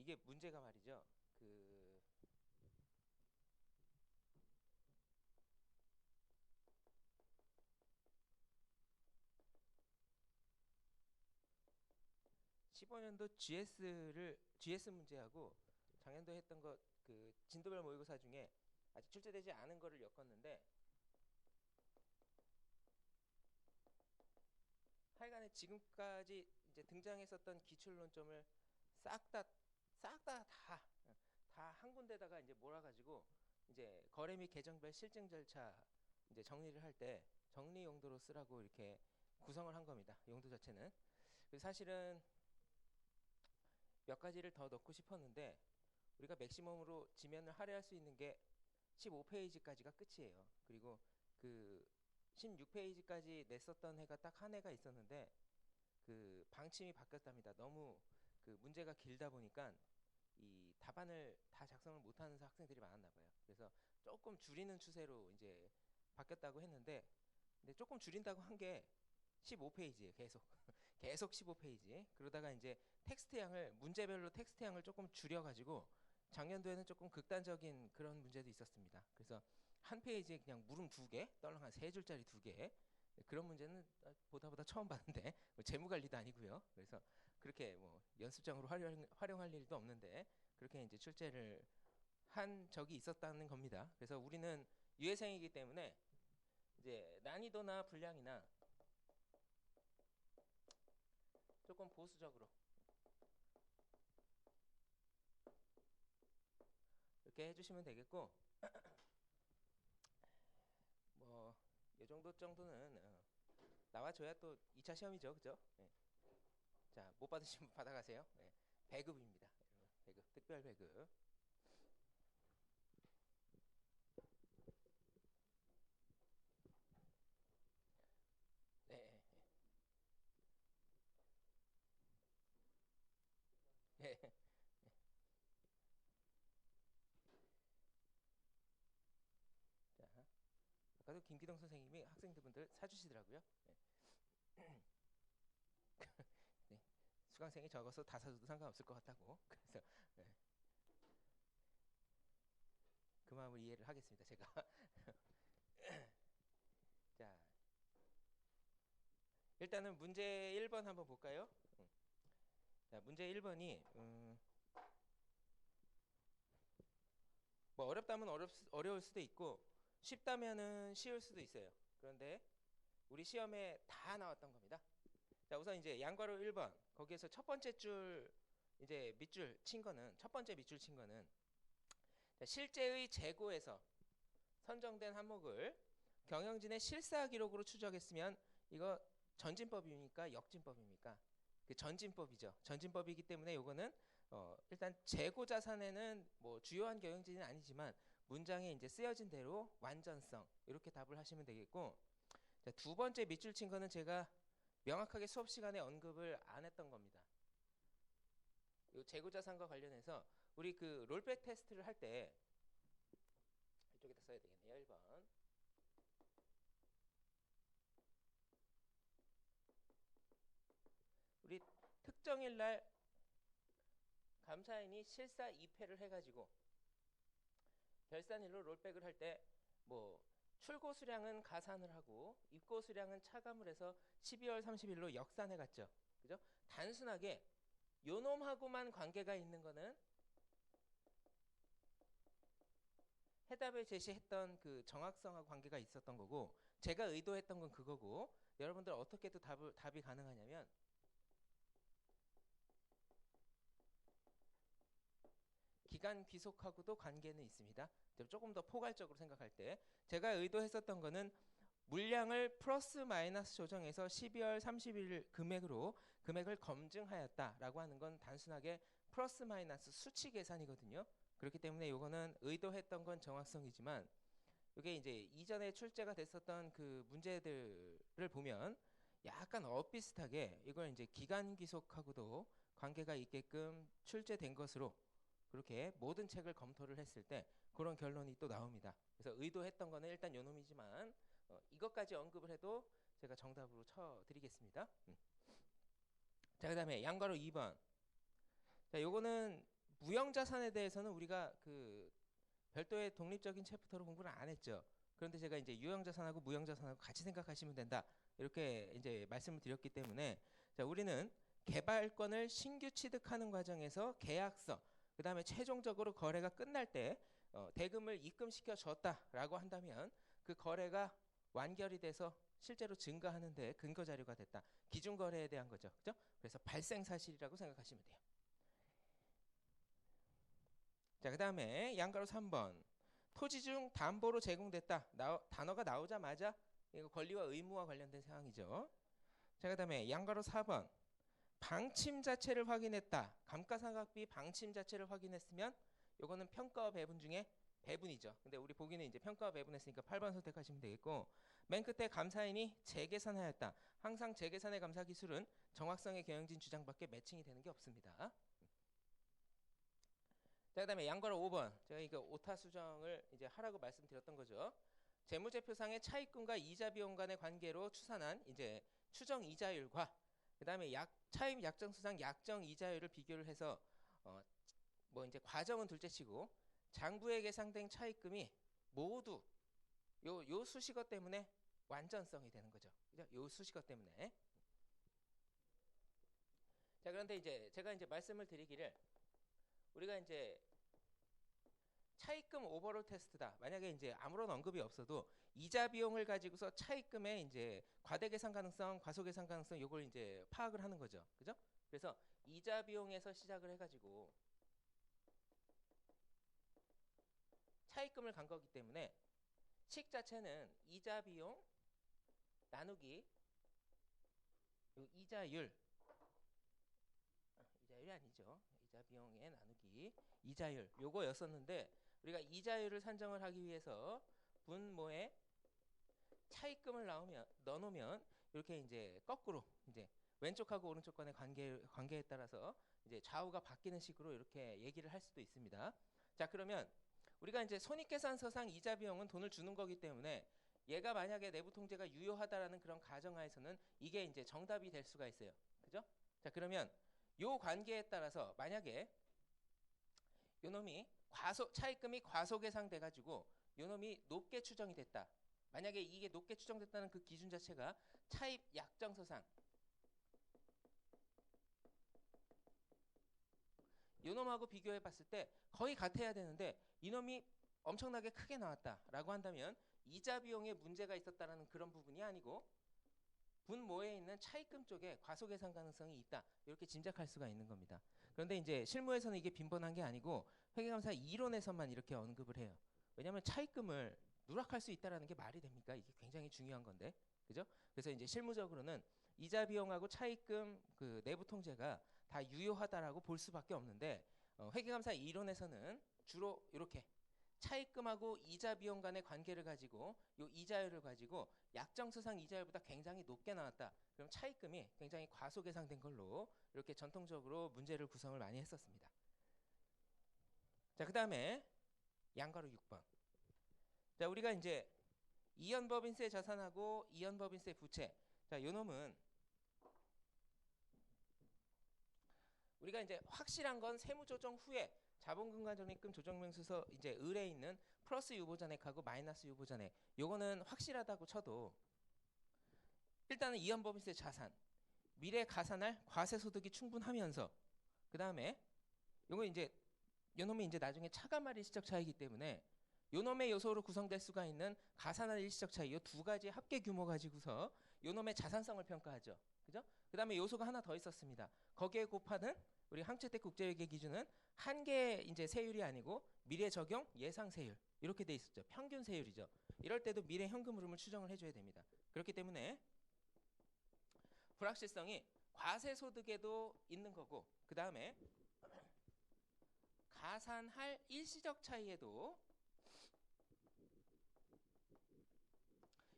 이게 문제가 말이죠. 15년도 GS 문제하고 작년도 했던 거 그 진도별 모의고사 중에 아직 출제되지 않은 거를 엮었는데 하여간에 지금까지 이제 등장했었던 기출론점을 싹 다 한 군데다가 이제 몰아가지고 이제 거래 및 계정별 실증 절차 이제 정리를 할 때 정리 용도로 쓰라고 이렇게 구성을 한 겁니다. 용도 자체는. 그래서 사실은 몇 가지를 더 넣고 싶었는데 우리가 맥시멈으로 지면을 할애할 수 있는 게 15페이지까지가 끝이에요. 그리고 그 16페이지까지 냈었던 해가 딱 한 해가 있었는데 그 방침이 바뀌었답니다. 너무 그 문제가 길다 보니까 이 답안을 다 작성을 못하는 학생들이 많았나 봐요. 그래서 조금 줄이는 추세로 이제 바뀌었다고 했는데, 근데 조금 줄인다고 한 게 15페이지에 계속 15페이지. 그러다가 이제 문제별로 텍스트 양을 조금 줄여가지고 작년도에는 조금 극단적인 그런 문제도 있었습니다. 그래서 한 페이지에 그냥 물음 2개, 떨렁 한 3줄짜리 2개. 그런 문제는 보다 처음 봤는데 뭐 재무 관리도 아니고요. 그래서 그렇게 뭐 연습장으로 활용할 일도 없는데 그렇게 이제 출제를 한 적이 있었다는 겁니다. 그래서 우리는 유예생이기 때문에 이제 난이도나 분량이나 조금 보수적으로 이렇게 해주시면 되겠고, 뭐 이 정도는 나와줘야 또 2차 시험이죠, 그죠? 네. 자, 못 받으신 분 받아가세요. 네. 배급입니다, 여러분. 배급, 특별 배급. 네, 네. 네. 자, 아까도 김기동 선생님이 학생들분들 사주시더라고요. 네. 네. 수강생이 적어서 다 사줘도 상관없을 것 같다고. 그래서 네. 그 마음을 이해를 하겠습니다, 제가. 자, 일단은 문제 1번 한번 볼까요? 자, 문제 1번이 뭐 어렵다면 어려울 수도 있고 쉽다면은 쉬울 수도 있어요. 그런데 우리 시험에 다 나왔던 겁니다. 자, 우선 이제 양괄호 1번 거기에서 첫 번째 줄 이제 밑줄 친 거는 첫 번째 밑줄 친 거는 자, 실제의 재고에서 선정된 항목을 경영진의 실사 기록으로 추적했으면 이거 전진법입니까? 역진법입니까? 그 전진법이죠. 전진법이기 때문에 요거는 일단 재고 자산에는 뭐 주요한 경영진은 아니지만 문장에 이제 쓰여진 대로 완전성 이렇게 답을 하시면 되겠고, 자, 두 번째 밑줄 친 거는 제가 명확하게 수업 시간에 언급을 안 했던 겁니다. 요 재고 자산과 관련해서 우리 그 롤백 테스트를 할 때 이쪽에다 써야 되겠네요. 1번. 우리 특정일 날 감사인이 실사 2패를 해가지고 결산일로 롤백을 할 때 뭐 출고 수량은 가산을 하고 입고 수량은 차감을 해서 12월 30일로 역산해 갔죠. 그죠? 단순하게 요놈하고만 관계가 있는 거는 해답을 제시했던 그 정확성하고 관계가 있었던 거고, 제가 의도했던 건 그거고, 여러분들 어떻게 또 답이 가능하냐면 기간 귀속하고도 관계는 있습니다. 조금 더 포괄적으로 생각할 때 제가 의도했었던 거는 물량을 플러스 마이너스 조정해서 12월 30일 금액을 검증하였다라고 하는 건 단순하게 플러스 마이너스 수치 계산이거든요. 그렇기 때문에 이거는 의도했던 건 정확성이지만 이게 이제 이전에 출제가 됐었던 그 문제들을 보면 약간 엇비슷하게 이걸 이제 기간 귀속하고도 관계가 있게끔 출제된 것으로 그렇게 모든 책을 검토를 했을 때 그런 결론이 또 나옵니다. 그래서 의도했던 거는 일단 요놈이지만 이것까지 언급을 해도 제가 정답으로 쳐드리겠습니다. 자, 그 다음에 양괄호 2번. 자, 요거는 무형자산에 대해서는 우리가 그 별도의 독립적인 챕터로 공부를 안 했죠. 그런데 제가 이제 유형자산하고 무형자산하고 같이 생각하시면 된다. 이렇게 이제 말씀을 드렸기 때문에 자, 우리는 개발권을 신규 취득하는 과정에서 계약서, 그 다음에 최종적으로 거래가 끝날 때 대금을 입금시켜 줬다라고 한다면 그 거래가 완결이 돼서 실제로 증가하는데 근거 자료가 됐다. 기준 거래에 대한 거죠. 그죠? 그래서 발생 사실이라고 생각하시면 돼요. 자, 그다음에 양가로 3번. 토지 중 담보로 제공됐다. 단어가 나오자마자 이거 권리와 의무와 관련된 사항이죠. 자, 그다음에 양가로 4번. 방침 자체를 확인했다. 감가상각비 방침 자체를 확인했으면 요거는 평가와 배분 중에 배분이죠. 근데 우리 보기는 이제 평가와 배분했으니까 8번 선택하시면 되겠고, 맨 끝에 감사인이 재계산하였다. 항상 재계산의 감사 기술은 정확성의 경영진 주장밖에 매칭이 되는 게 없습니다. 자, 그다음에 양가로 5번. 제가 이거 오타 수정을 이제 하라고 말씀드렸던 거죠. 재무제표상의 차입금과 이자 비용 간의 관계로 추산한 이제 추정 이자율과 그다음에 차입 약정수상 약정 이자율을 비교를 해서 뭐 이제 과정은 둘째치고 장부에 계상된 차입금이 모두 요 수식어 때문에 완전성이 되는 거죠. 그죠? 요 수식어 때문에. 자, 그런데 이제 제가 이제 말씀을 드리기를 우리가 이제 차입금 오버롤 테스트다. 만약에 이제 아무런 언급이 없어도 이자 비용을 가지고서 차입금의 이제 과대 계산 가능성, 과소 계산 가능성 요걸 이제 파악을 하는 거죠. 그죠? 그래서 이자 비용에서 시작을 해가지고 차입금을 간 거기 때문에 식 자체는 이자 비용 나누기 이자율, 이자율이 아니죠. 이자 비용에 나누기 이자율 요거였었는데 우리가 이자율을 산정을 하기 위해서 분모에 차입금을 넣어놓으면 이렇게 이제 거꾸로 이제 왼쪽하고 오른쪽 간의 관계에 따라서 이제 좌우가 바뀌는 식으로 이렇게 얘기를 할 수도 있습니다. 자, 그러면 우리가 이제 손익계산서상 이자 비용은 돈을 주는 거기 때문에 얘가 만약에 내부 통제가 유효하다라는 그런 가정하에서는 이게 이제 정답이 될 수가 있어요. 그죠? 자, 그러면 요 관계에 따라서 만약에 요 놈이 차입금이 과소 계상돼 가지고 요 놈이 높게 추정이 됐다. 만약에 이게 높게 추정됐다는 그 기준 자체가 차입 약정서상 요 놈하고 비교해 봤을 때 거의 같아야 되는데 이놈이 엄청나게 크게 나왔다라고 한다면 이자 비용에 문제가 있었다라는 그런 부분이 아니고 분모에 있는 차입금 쪽에 과소 계산 가능성이 있다. 이렇게 짐작할 수가 있는 겁니다. 그런데 이제 실무에서는 이게 빈번한 게 아니고 회계감사 이론에서만 이렇게 언급을 해요. 왜냐하면 차입금을 누락할 수 있다라는 게 말이 됩니까? 이게 굉장히 중요한 건데, 그죠? 그래서 이제 실무적으로는 이자 비용하고 차입금 그 내부 통제가 다 유효하다라고 볼 수밖에 없는데 회계감사 이론에서는 주로 이렇게 차입금하고 이자 비용 간의 관계를 가지고 요 이자율을 가지고 약정서상 이자율보다 굉장히 높게 나왔다. 그럼 차입금이 굉장히 과소 계상된 걸로 이렇게 전통적으로 문제를 구성을 많이 했었습니다. 자, 그다음에 양가로 6번. 자, 우리가 이제 이연법인세 자산하고 이연법인세 부채. 자, 요 놈은 우리가 이제 확실한 건 세무조정 후에 자본금과적립금 조정명수서 이제 을에 있는 플러스 유보잔액하고 마이너스 유보잔액 요거는 확실하다고 쳐도 일단은 이연법인세 자산 미래 가산할 과세소득이 충분하면서 그 다음에 요거 이제 요놈이 이제 나중에 차감할 일시적 차이기 때문에 요놈의 요소로 구성될 수가 있는 가산할 일시적 차이 요 두 가지 합계 규모 가지고서 요놈의 자산성을 평가하죠. 그죠? 그 다음에 요소가 하나 더 있었습니다. 거기에 곱하는 우리 항체택 국제회계 기준은 한 개의 이제 세율이 아니고 미래 적용 예상 세율 이렇게 돼 있었죠. 평균 세율이죠. 이럴 때도 미래 현금 흐름을 추정을 해줘야 됩니다. 그렇기 때문에 불확실성이 과세소득에도 있는 거고 그 다음에 가산할 일시적 차이에도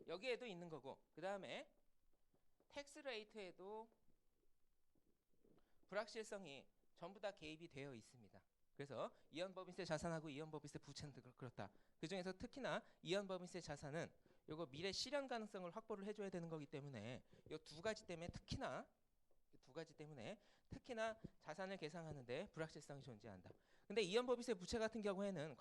여기에도 있는 거고 그 다음에 텍스 레이트에도 불확실성이 전부 다 개입이 되어 있습니다. 그래서 이연법인세 자산하고 이연법인세 부채는 그렇다. 그 중에서 특히나 이연법인세 자산은 요거 미래 실현 가능성을 확보를 해줘야 되는 거기 때문에 이 두 가지 때문에 특히나 두 가지 때문에 특히나 자산을 계상하는데 불확실성이 존재한다. 근데 이연법이세 부채 같은 경우에는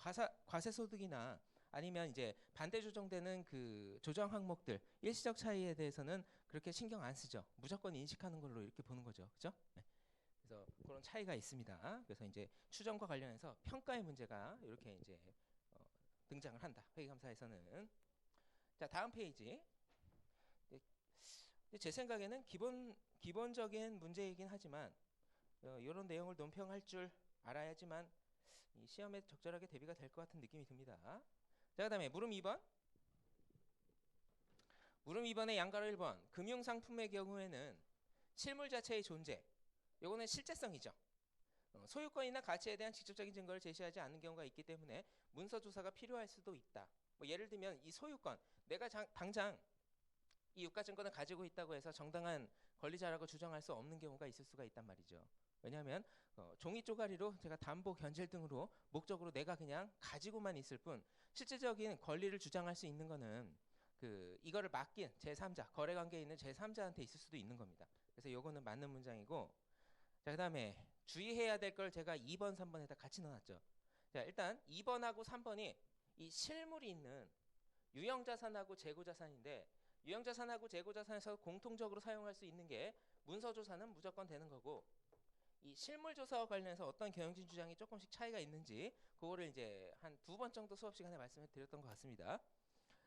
과세소득이나 아니면 이제 반대 조정되는 그 조정 항목들 일시적 차이에 대해서는 그렇게 신경 안 쓰죠. 무조건 인식하는 걸로 이렇게 보는 거죠. 그죠? 네. 그래서 그런 차이가 있습니다. 그래서 이제 추정과 관련해서 평가의 문제가 이렇게 이제 어, 등장을 한다. 회계감사에서는. 자, 다음 페이지. 제 생각에는 기본적인 문제이긴 하지만 이런 내용을 논평할 줄 알아야지만 이 시험에 적절하게 대비가 될 것 같은 느낌이 듭니다. 자, 그다음에 물음 2번. 물음 2번의 양가로 1번. 금융상품의 경우에는 실물 자체의 존재. 요거는 실제성이죠. 소유권이나 가치에 대한 직접적인 증거를 제시하지 않는 경우가 있기 때문에 문서 조사가 필요할 수도 있다. 뭐 예를 들면 이 소유권, 내가 당장 이 유가증권을 가지고 있다고 해서 정당한 권리자라고 주장할 수 없는 경우가 있을 수가 있단 말이죠. 왜냐하면 종이 쪼가리로 제가 담보, 견질 등으로 목적으로 내가 그냥 가지고만 있을 뿐 실질적인 권리를 주장할 수 있는 거는 그 이거를 맡긴 제3자, 거래관계에 있는 제3자한테 있을 수도 있는 겁니다. 그래서 요거는 맞는 문장이고, 자, 그다음에 주의해야 될 걸 제가 2번, 3번에다 같이 넣어놨죠. 자, 일단 2번하고 3번이 이 실물이 있는 유형자산하고 재고자산인데, 유형자산하고 재고자산에서 공통적으로 사용할 수 있는 게 문서조사는 무조건 되는 거고, 이 실물조사와 관련해서 어떤 경영진 주장이 조금씩 차이가 있는지 그거를 이제 한 2번 정도 수업 시간에 말씀을 드렸던 것 같습니다.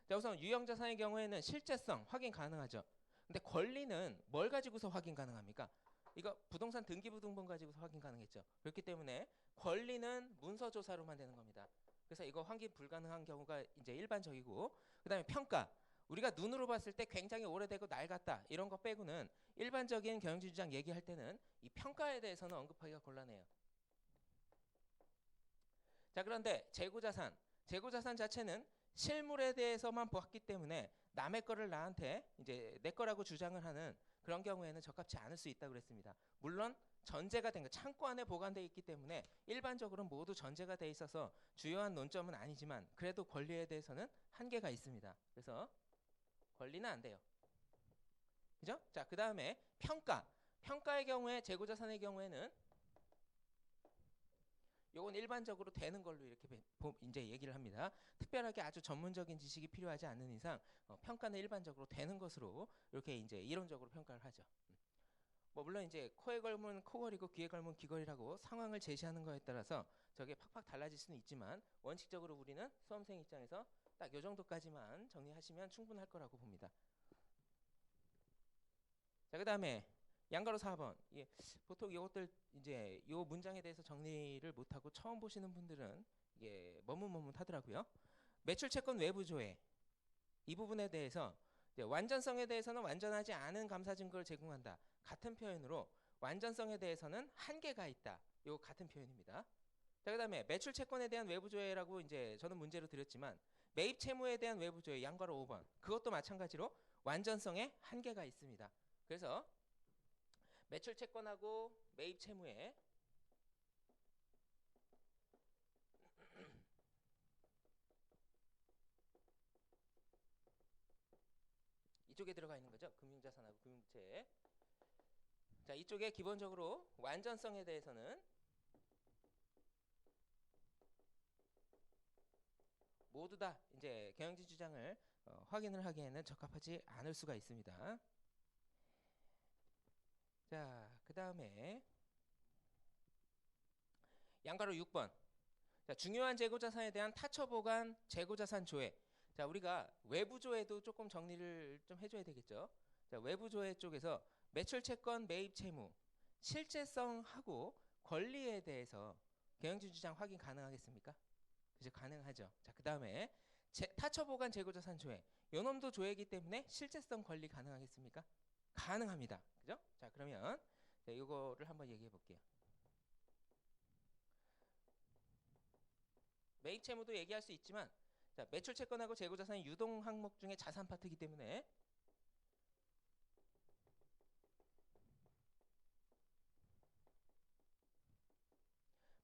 자, 우선 유형자산의 경우에는 실제성 확인 가능하죠. 근데 권리는 뭘 가지고서 확인 가능합니까? 이거 부동산 등기부등본 가지고서 확인 가능했죠. 그렇기 때문에 권리는 문서조사로만 되는 겁니다. 그래서 이거 확인 불가능한 경우가 이제 일반적이고, 그 다음에 평가. 우리가 눈으로 봤을 때 굉장히 오래되고 낡았다 이런 거 빼고는 일반적인 경영진 주장 얘기할 때는 이 평가에 대해서는 언급하기가 곤란해요. 자, 그런데 재고자산 자체는 실물에 대해서만 보았기 때문에 남의 거를 나한테 이제 내 거라고 주장을 하는 그런 경우에는 적합치 않을 수 있다고 그랬습니다. 물론 전제가 된 거, 창고 안에 보관되어 있기 때문에 일반적으로 모두 전제가 돼 있어서 주요한 논점은 아니지만 그래도 권리에 대해서는 한계가 있습니다. 그래서 권리는 안 돼요. 그죠? 자, 그 다음에 평가의 경우에 재고자산의 경우에는 요건 일반적으로 되는 걸로 이렇게 이제 얘기를 합니다. 특별하게 아주 전문적인 지식이 필요하지 않는 이상 평가는 일반적으로 되는 것으로 이렇게 이제 이론적으로 평가를 하죠. 뭐 물론 이제 코에 걸면 코걸이고 귀에 걸면 귀걸이라고 상황을 제시하는 거에 따라서 저게 팍팍 달라질 수는 있지만 원칙적으로 우리는 수험생 입장에서 딱 요 정도까지만 정리하시면 충분할 거라고 봅니다. 자, 그 다음에 양가로 4번. 예, 보통 이것들 이제 요 문장에 대해서 정리를 못하고 처음 보시는 분들은 이게 머뭇머뭇하더라고요. 매출 채권 외부 조회 이 부분에 대해서 완전성에 대해서는 완전하지 않은 감사 증거를 제공한다. 같은 표현으로 완전성에 대해서는 한계가 있다. 요 같은 표현입니다. 자, 그다음에 매출 채권에 대한 외부 조회라고 이제 저는 문제로 드렸지만 매입 채무에 대한 외부 조회 양가로 5번. 그것도 마찬가지로 완전성에 한계가 있습니다. 그래서 매출 채권하고 매입 채무에 이쪽에 들어가 있는 거죠. 금융자산하고 금융부채. 자, 이쪽에 기본적으로 완전성에 대해서는 모두 다 이제 경영진 주장을 확인을 하기에는 적합하지 않을 수가 있습니다. 자, 그 다음에 양가로 6번. 자, 중요한 재고자산에 대한 타처보관 재고자산 조회. 자, 우리가 외부조회도 조금 정리를 좀 해줘야 되겠죠. 자, 외부조회 쪽에서 매출채권 매입 채무 실제성하고 권리에 대해서 경영진 주장 확인 가능하겠습니까? 그죠? 가능하죠. 자, 그 다음에 타처보관 재고자산 조회. 요놈도 조회이기 때문에 실제성 권리 가능하겠습니까? 가능합니다. 그죠? 자, 그러면 이거를 한번 얘기해 볼게요. 매입 채무도 얘기할 수 있지만, 자, 매출 채권하고 재고자산이 유동 항목 중에 자산 파트이기 때문에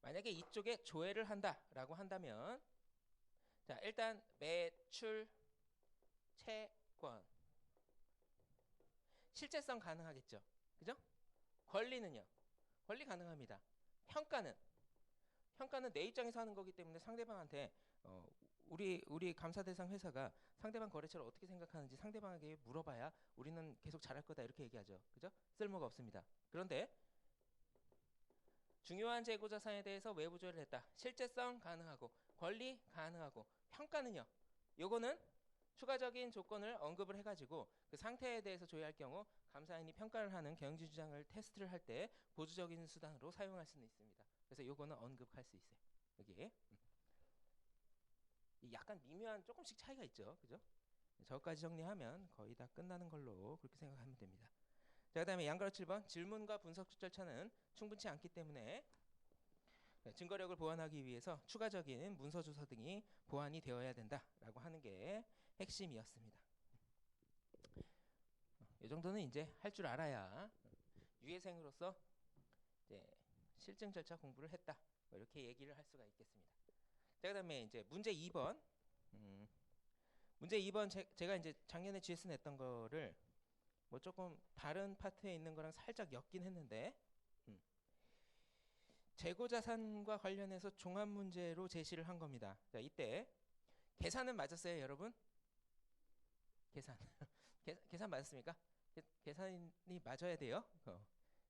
만약에 이쪽에 조회를 한다라고 한다면, 자, 일단 매출 채권 실제성 가능하겠죠. 그죠? 권리는요? 권리 가능합니다. 평가는 내 입장에서 하는 거기 때문에 상대방한테 우리 감사 대상 회사가 상대방 거래처를 어떻게 생각하는지 상대방에게 물어봐야 우리는 계속 잘할 거다 이렇게 얘기하죠. 그죠? 쓸모가 없습니다. 그런데 중요한 재고자 사항에 대해서 외부 조회를 했다. 실제성 가능하고 권리 가능하고 평가는요. 요거는 추가적인 조건을 언급을 해가지고 그 상태에 대해서 조회할 경우 감사인이 평가를 하는 경영진 주장을 테스트를 할 때 보조적인 수단으로 사용할 수는 있습니다. 그래서 요거는 언급할 수 있어요. 여기에 약간 미묘한 조금씩 차이가 있죠. 그죠? 저까지 정리하면 거의 다 끝나는 걸로 그렇게 생각하면 됩니다. 자, 그 다음에 양가로 7번 질문과 분석 절차는 충분치 않기 때문에 증거력을 보완하기 위해서 추가적인 문서 주소 등이 보완이 되어야 된다라고 하는 게 핵심이었습니다. 이 정도는 이제 할 줄 알아야 유예생으로서 이제 실증 절차 공부를 했다 뭐 이렇게 얘기를 할 수가 있겠습니다. 자, 그다음에 이제 문제 2번. 문제 2번 제가 이제 작년에 GS 냈던 거를 뭐 조금 다른 파트에 있는 거랑 살짝 엮긴 했는데 재고자산과 관련해서 종합 문제로 제시를 한 겁니다. 자, 이때 계산은 맞았어요, 여러분? 계산 맞았습니까? 계산이 맞아야 돼요.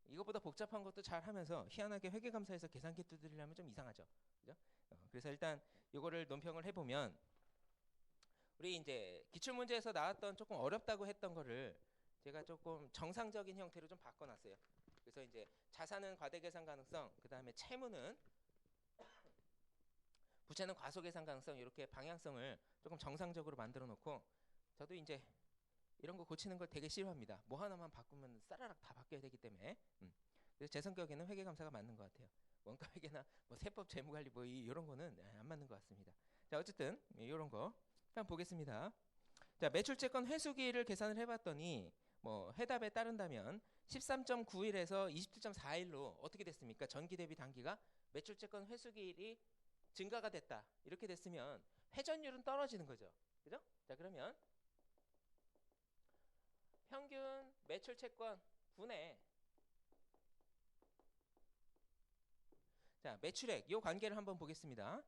이것보다 복잡한 것도 잘 하면서 희한하게 회계감사에서 계산기 두드리려면 좀 이상하죠. 그죠? 그래서 일단 이거를 논평을 해보면 우리 이제 기출문제에서 나왔던 조금 어렵다고 했던 거를 제가 조금 정상적인 형태로 좀 바꿔놨어요. 그래서 이제 자산은 과대계산 가능성, 그 다음에 채무는 부채는 과소계산 가능성 이렇게 방향성을 조금 정상적으로 만들어 놓고 저도 이제 이런 거 고치는 걸 되게 싫어합니다. 뭐 하나만 바꾸면 싸라락 다 바뀌어야 되기 때문에 그래서 제 성격에는 회계감사가 맞는 것 같아요. 원가회계나 뭐 세법 재무관리 뭐 이런 거는 안 맞는 것 같습니다. 자, 어쨌든 이런 거 한번 보겠습니다. 자, 매출채권 회수기를 계산을 해봤더니 뭐 해답에 따른다면 13.9일에서 27.4일로 어떻게 됐습니까? 전기 대비 단기가 매출채권 회수기일이 증가가 됐다. 이렇게 됐으면 회전율은 떨어지는 거죠. 그죠? 자, 그러면 평균 매출채권 분의 자, 매출액 요 관계를 한번 보겠습니다.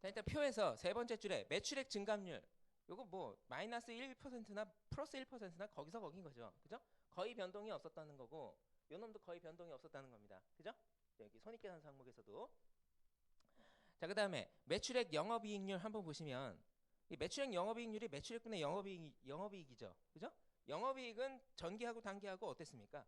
자, 일단 표에서 세 번째 줄에 매출액 증감률 요거 뭐 마이너스 1%나 플러스 1%나 거기서 거긴 거죠. 그죠? 거의 변동이 없었다는 거고 요 놈도 거의 변동이 없었다는 겁니다. 그죠? 여기 손익계산 항목에서도 자, 그 다음에 매출액 영업이익률 한번 보시면 이 매출액 영업이익률이 매출액분의 영업이익이죠. 그죠? 영업이익은 전기하고 단기하고 어땠습니까?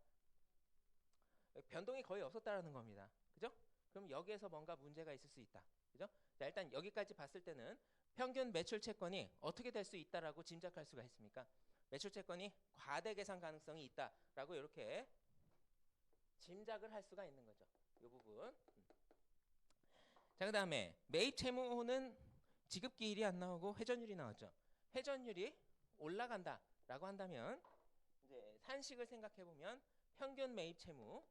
변동이 거의 없었다라는 겁니다. 그죠? 그럼 여기에서 뭔가 문제가 있을 수 있다. 그죠? 자, 일단 여기까지 봤을 때는 평균 매출 채권이 어떻게 될 수 있다라고 짐작할 수가 있습니까? 매출 채권이 과대 계산 가능성이 있다라고 이렇게 짐작을 할 수가 있는 거죠. 이 부분. 자, 그 다음에 매입 채무는 지급기일이 안 나오고 회전율이 나왔죠. 회전율이 올라간다라고 한다면 이제 산식을 생각해 보면 평균 매입 채무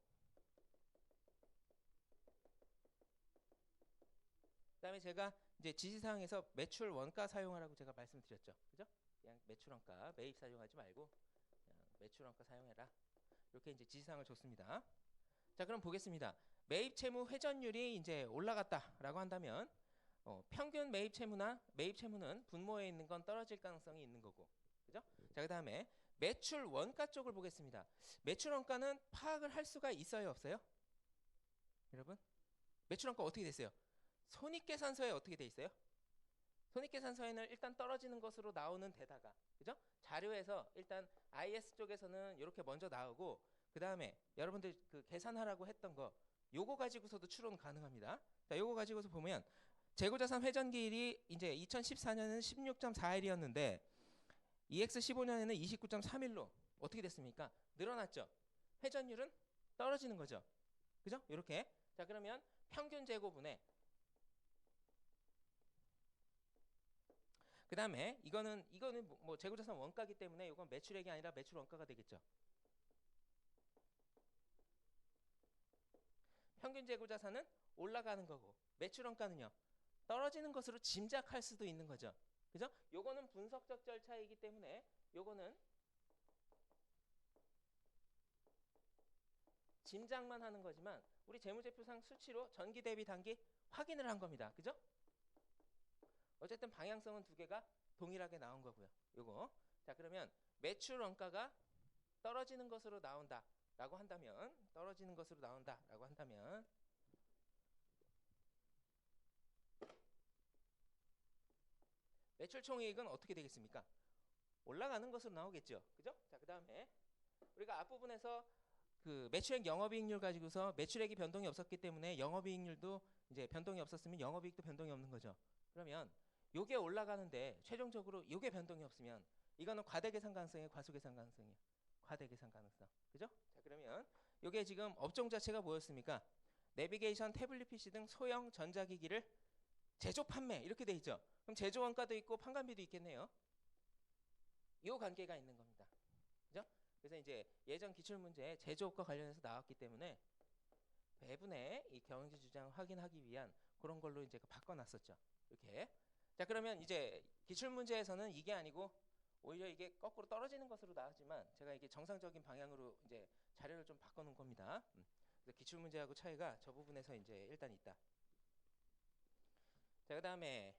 그다음에 제가 이제 지시사항에서 매출 원가 사용하라고 제가 말씀드렸죠. 그죠? 그냥 매출 원가 매입 사용하지 말고 그냥 매출 원가 사용해라. 이렇게 이제 지시사항을 줬습니다. 자, 그럼 보겠습니다. 매입 채무 회전율이 이제 올라갔다라고 한다면 평균 매입 채무는 분모에 있는 건 떨어질 가능성이 있는 거고. 그죠? 자, 그다음에 매출 원가 쪽을 보겠습니다. 매출 원가는 파악을 할 수가 있어요, 없어요? 여러분? 매출 원가 어떻게 됐어요? 손익계산서에 어떻게 돼 있어요? 손익계산서에는 일단 떨어지는 것으로 나오는 데다가 그죠? 자료에서 일단 IS 쪽에서는 이렇게 먼저 나오고 그 다음에 여러분들 그 계산하라고 했던 거 요거 가지고서도 추론 가능합니다. 자, 요거 가지고서 보면 재고자산 회전기일이 이제 2014년은 16.4일이었는데 EX15년에는 29.3일로 어떻게 됐습니까? 늘어났죠. 회전율은 떨어지는 거죠. 그죠? 이렇게. 자, 그러면 평균 재고분의 그 다음에 이거는 뭐 재고자산 원가기 때문에 이건 매출액이 아니라 매출 원가가 되겠죠. 평균 재고자산은 올라가는 거고 매출 원가는요 떨어지는 것으로 짐작할 수도 있는 거죠. 그죠? 요거는 분석적 절차이기 때문에 요거는 짐작만 하는 거지만 우리 재무제표상 수치로 전기 대비 단기 확인을 한 겁니다. 그죠? 어쨌든 방향성은 두 개가 동일하게 나온 거고요. 요거. 자, 그러면 매출 원가가 떨어지는 것으로 나온다라고 한다면 매출 총이익은 어떻게 되겠습니까? 올라가는 것으로 나오겠죠. 그죠? 자, 그다음에 우리가 앞부분에서 그 매출액 영업이익률 가지고서 매출액이 변동이 없었기 때문에 영업이익률도 이제 변동이 없었으면 영업이익도 변동이 없는 거죠. 그러면 요게 올라가는데 최종적으로 요게 변동이 없으면 이거는 과대계산 가능성이에요, 과소계산 가능성이에요? 과대계산 가능성. 그죠? 자, 그러면 요게 지금 업종 자체가 뭐였습니까? 내비게이션, 태블릿 PC 등 소형 전자기기를 제조 판매 이렇게 돼 있죠. 그럼 제조 원가도 있고 판관비도 있겠네요. 요 관계가 있는 겁니다. 그죠? 그래서 이제 예전 기출문제 제조업과 관련해서 나왔기 때문에 배분의 이 경영진 주장 확인하기 위한 그런 걸로 이제 바꿔놨었죠. 이렇게. 자, 그러면 이제 기출문제에서는 이게 아니고 오히려 이게 거꾸로 떨어지는 것으로 나왔지만 제가 이게 정상적인 방향으로 이제 자료를 좀 바꿔놓은 겁니다. 그래서 기출문제하고 차이가 저 부분에서 이제 일단 있다. 자, 그 다음에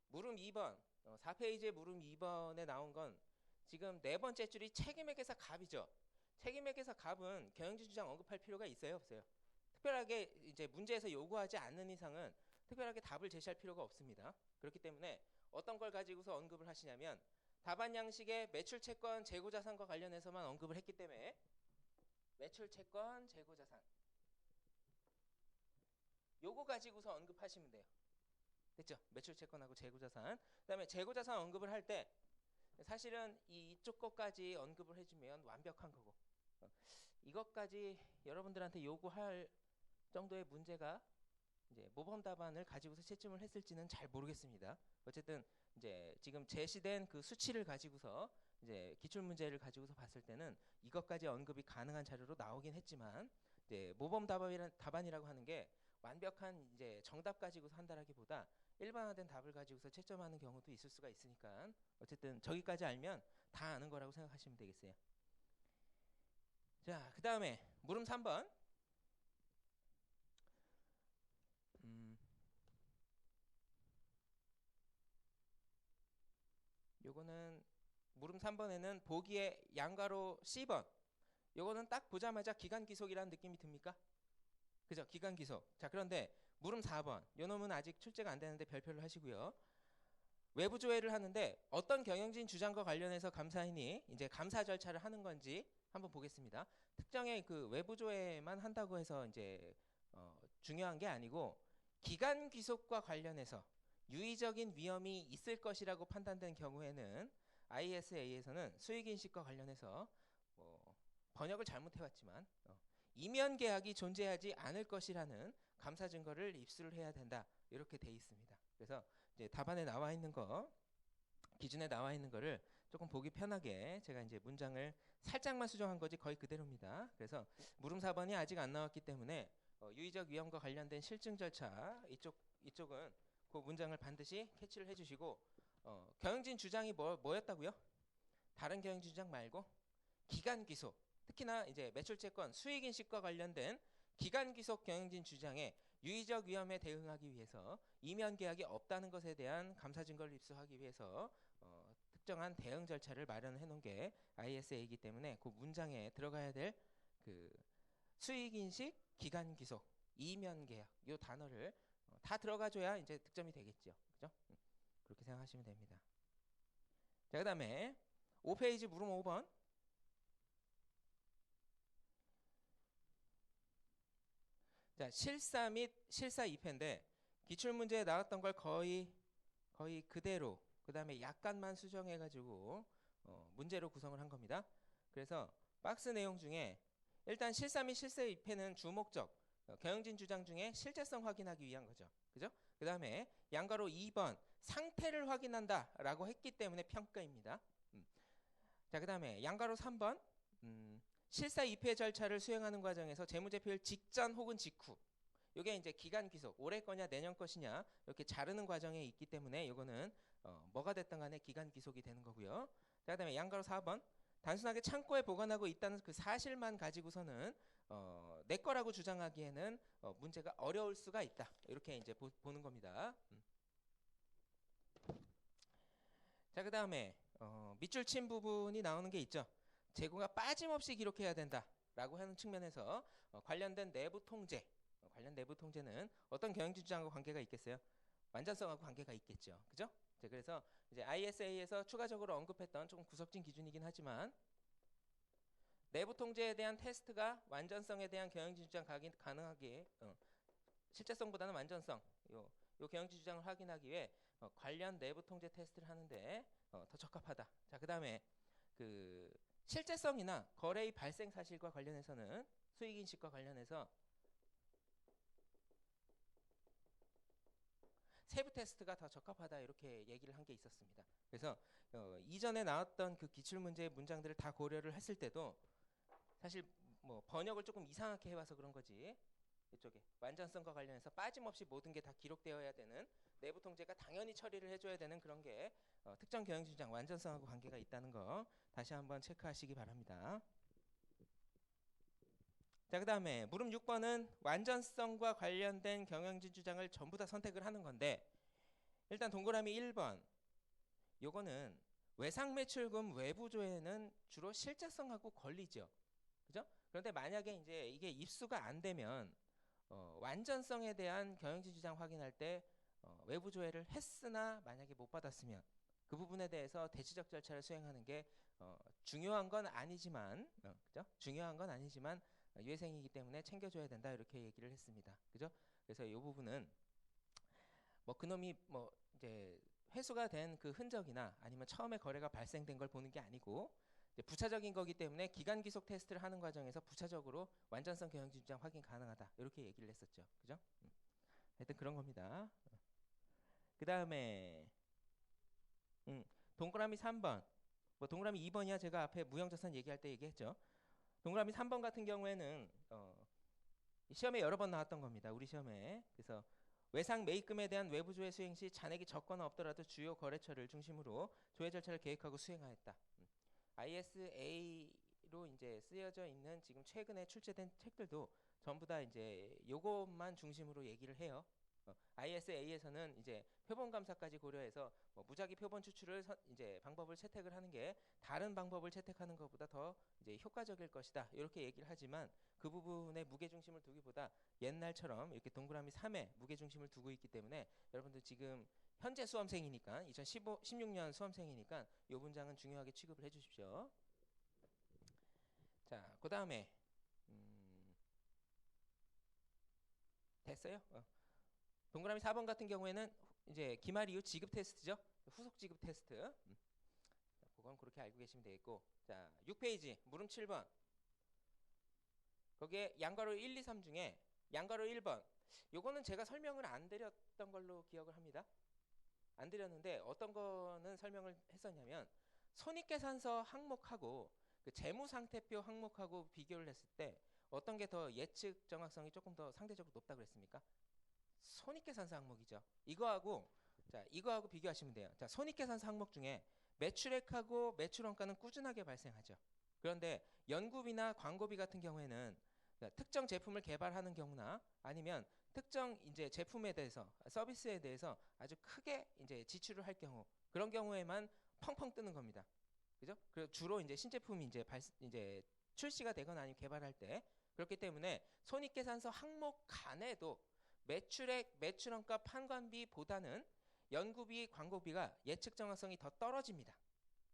물음 2번 4페이지에 물음 2번에 나온 건 지금 네 번째 줄이 책임회계사 갑이죠. 책임회계사 갑은 경영진 주장 언급할 필요가 있어요, 없어요? 특별하게 이제 문제에서 요구하지 않는 이상은 특별하게 답을 제시할 필요가 없습니다. 그렇기 때문에 어떤 걸 가지고서 언급을 하시냐면 답안 양식의 매출채권 재고자산과 관련해서만 언급을 했기 때문에 매출채권 재고자산 요거 가지고서 언급하시면 돼요. 됐죠? 매출채권하고 재고자산. 그다음에 재고자산 언급을 할 때 사실은 이쪽 것까지 언급을 해주면 완벽한 거고 이것까지 여러분들한테 요구할 정도의 문제가 이제 모범 답안을 가지고서 채점을 했을지는 잘 모르겠습니다. 어쨌든 이제 지금 제시된 그 수치를 가지고서 이제 기출 문제를 가지고서 봤을 때는 이것까지 언급이 가능한 자료로 나오긴 했지만 이제 모범 답안이라고 하는 게 완벽한 이제 정답 가지고서 한다라기보다 일반화된 답을 가지고서 채점하는 경우도 있을 수가 있으니까 어쨌든 저기까지 알면 다 아는 거라고 생각하시면 되겠어요. 자, 그 다음에 물음 3번. 요거는 물음 3번에는 보기에 양가로 C번. 요거는 딱 보자마자 기간기속이라는 느낌이 듭니까? 그죠? 기간기속. 자, 그런데 물음 4번. 요 놈은 아직 출제가 안 되는데 별표를 하시고요. 외부 조회를 하는데 어떤 경영진 주장과 관련해서 감사인이 이제 감사 절차를 하는 건지 한번 보겠습니다. 특정의 그 외부 조회만 한다고 해서 이제 중요한 게 아니고 기간 귀속과 관련해서 유의적인 위험이 있을 것이라고 판단된 경우에는 ISA에서는 수익인식과 관련해서 번역을 잘못해왔지만 이면 계약이 존재하지 않을 것이라는 감사 증거를 입수를 해야 된다. 이렇게 돼 있습니다. 그래서 이제 답안에 나와 있는 거, 기준에 나와 있는 거를 조금 보기 편하게 제가 이제 문장을 살짝만 수정한 거지 거의 그대로입니다. 그래서 물음 4번이 아직 안 나왔기 때문에 유의적 위험과 관련된 실증 절차 이쪽은 그 문장을 반드시 캐치를 해주시고 경영진 주장이 뭐였다고요? 다른 경영진 주장 말고 기간 귀속, 특히나 이제 매출채권 수익인식과 관련된 기간 귀속 경영진 주장에 유의적 위험에 대응하기 위해서 이면 계약이 없다는 것에 대한 감사 증거를 입수하기 위해서 특정한 대응 절차를 마련해 놓은 게 ISA이기 때문에 그 문장에 들어가야 될 그 수익인식, 기간 귀속, 이면 계약 이 단어를 다 들어가줘야 이제 득점이 되겠죠. 그죠? 그렇게 생각하시면 됩니다. 자, 그다음에 5페이지 물음 5번. 자, 실사 및 실사 2패인데 기출문제에 나왔던 걸 거의 그대로 그 다음에 약간만 수정해가지고 문제로 구성을 한 겁니다. 그래서 박스 내용 중에 일단 실사 및 실사 2패는 주목적 경영진 주장 중에 실제성 확인하기 위한 거죠. 그죠? 그 다음에 양가로 2번 상태를 확인한다 라고 했기 때문에 평가입니다. 자, 그 다음에 양가로 3번 실사 2패 절차를 수행하는 과정에서 재무제표일 직전 혹은 직후 이게 이제 기간 귀속 올해 거냐 내년 것이냐 이렇게 자르는 과정에 있기 때문에 이거는 뭐가 됐든 간에 기간 귀속이 되는 거고요. 자, 그다음에 양가로 4번 단순하게 창고에 보관하고 있다는 그 사실만 가지고서는 내 거라고 주장하기에는 문제가 어려울 수가 있다. 이렇게 이제 보는 겁니다. 자, 그 다음에 밑줄 친 부분이 나오는 게 있죠. 재고가 빠짐없이 기록해야 된다라고 하는 측면에서 관련된 내부 통제, 관련 내부 통제는 어떤 경영진 주장과 관계가 있겠어요? 완전성하고 관계가 있겠죠. 그죠? 자, 그래서 이제 ISA에서 추가적으로 언급했던 조금 구석진 기준이긴 하지만 내부 통제에 대한 테스트가 완전성에 대한 경영진 주장 가능하게 실제성보다는 완전성 요 경영진 주장을 확인하기 위해 관련 내부 통제 테스트를 하는데 더 적합하다. 자, 그다음에 그 실제성이나 거래의 발생 사실과 관련해서는 수익 인식과 관련해서 세부 테스트가 더 적합하다 이렇게 얘기를 한 게 있었습니다. 그래서 이전에 나왔던 그 기출 문제의 문장들을 다 고려를 했을 때도 사실 뭐 번역을 조금 이상하게 해와서 그런 거지. 이쪽에 완전성과 관련해서 빠짐없이 모든 게 다 기록되어야 되는 내부 통제가 당연히 처리를 해줘야 되는 그런 게 특정 경영진 주장 완전성하고 관계가 있다는 거 다시 한번 체크하시기 바랍니다. 자, 그 다음에 물음 6번은 완전성과 관련된 경영진 주장을 전부 다 선택을 하는 건데 일단 동그라미 1번 요거는 외상 매출금 외부 조회는 주로 실제성하고 걸리죠. 그죠? 그런데 만약에 이제 이게 입수가 안 되면 완전성에 대한 경영진 주장 확인할 때 외부 조회를 했으나 만약에 못 받았으면 그 부분에 대해서 대치적 절차를 수행하는 게 중요한 건 아니지만 그죠? 중요한 건 아니지만 유예생이기 때문에 챙겨줘야 된다 이렇게 얘기를 했습니다. 그죠? 그래서 이 부분은 뭐 그놈이 뭐 이제 회수가 된 그 흔적이나 아니면 처음에 거래가 발생된 걸 보는 게 아니고 부차적인 거기 때문에 기간 기속 테스트를 하는 과정에서 부차적으로 완전성 경영진 주장 확인 가능하다 이렇게 얘기를 했었죠. 그죠? 하여튼 그런 겁니다. 그 다음에 동그라미 3번 뭐 동그라미 2번이야 제가 앞에 무형자산 얘기할 때 얘기했죠. 동그라미 3번 같은 경우에는 시험에 여러 번 나왔던 겁니다. 우리 시험에. 그래서 외상 매입금에 대한 외부 조회 수행 시 잔액이 적거나 없더라도 주요 거래처를 중심으로 조회 절차를 계획하고 수행하였다. ISA로 이제 쓰여져 있는 지금 최근에 출제된 책들도 전부 다 이제 요것만 중심으로 얘기를 해요. ISA에서는 이제 표본 감사까지 고려해서 뭐 무작위 표본 추출을 이제 방법을 채택을 하는 게 다른 방법을 채택하는 것보다 더 이제 효과적일 것이다 이렇게 얘기를 하지만 그 부분에 무게 중심을 두기보다 옛날처럼 이렇게 동그라미 3에 무게 중심을 두고 있기 때문에 여러분들 지금 현재 수험생이니까 2016년 수험생이니까 이 문장은 중요하게 취급을 해주십시오. 자, 그 다음에 됐어요? 동그라미 4번 같은 경우에는 이제 기말 이후 지급 테스트죠. 후속 지급 테스트. 그건 그렇게 알고 계시면 되겠고. 자, 6페이지 물음 7번. 거기에 양괄호 1, 2, 3 중에 양괄호 1번. 요거는 제가 설명을 안 드렸던 걸로 기억을 합니다. 안 드렸는데 어떤 거는 설명을 했었냐면 손익계산서 항목하고 그 재무상태표 항목하고 비교를 했을 때 어떤 게 더 예측 정확성이 조금 더 상대적으로 높다고 그랬습니까? 손익계산서 항목이죠. 이거하고 비교하시면 돼요. 자, 손익계산서 항목 중에 매출액하고 매출원가는 꾸준하게 발생하죠. 그런데 연구비나 광고비 같은 경우에는 특정 제품을 개발하는 경우나 아니면 특정 이제 제품에 대해서 서비스에 대해서 아주 크게 이제 지출을 할 경우 그런 경우에만 펑펑 뜨는 겁니다. 그죠? 그리고 주로 이제 신제품이 이제 출시가 되거나 아니면 개발할 때 그렇기 때문에 손익계산서 항목 간에도 매출액, 매출원가, 판관비보다는 연구비, 광고비가 예측 정확성이 더 떨어집니다.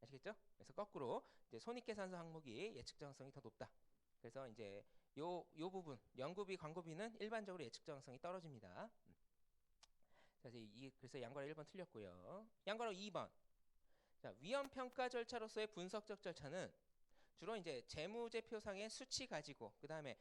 아시겠죠? 그래서 거꾸로 이제 손익계산서 항목이 예측 정확성이 더 높다. 그래서 이제 요 부분 연구비, 광고비는 일반적으로 예측 정확성이 떨어집니다. 그래서 양괄호 1번 틀렸고요. 양괄호 2번. 자, 위험평가 절차로서의 분석적 절차는 주로 이제 재무제표상의 수치 가지고 그 다음에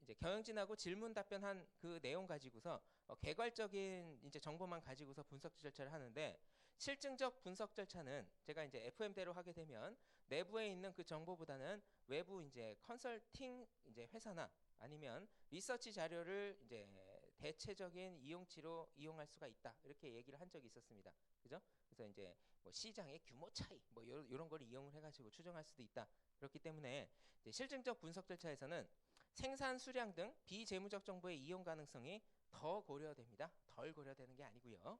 이제 경영진하고 질문 답변한 그 내용 가지고서 개괄적인 이제 정보만 가지고서 분석 절차를 하는데 실증적 분석 절차는 제가 이제 FM대로 하게 되면 내부에 있는 그 정보보다는 외부 이제 컨설팅 이제 회사나 아니면 리서치 자료를 이제 대체적인 이용치로 이용할 수가 있다 이렇게 얘기를 한 적이 있었습니다. 그죠? 그래서 이제 뭐 시장의 규모 차이 뭐 이런 걸 이용을 해가지고 추정할 수도 있다. 그렇기 때문에 이제 실증적 분석 절차에서는 생산 수량 등 비재무적 정보의 이용 가능성이 더 고려됩니다. 덜 고려되는 게 아니고요.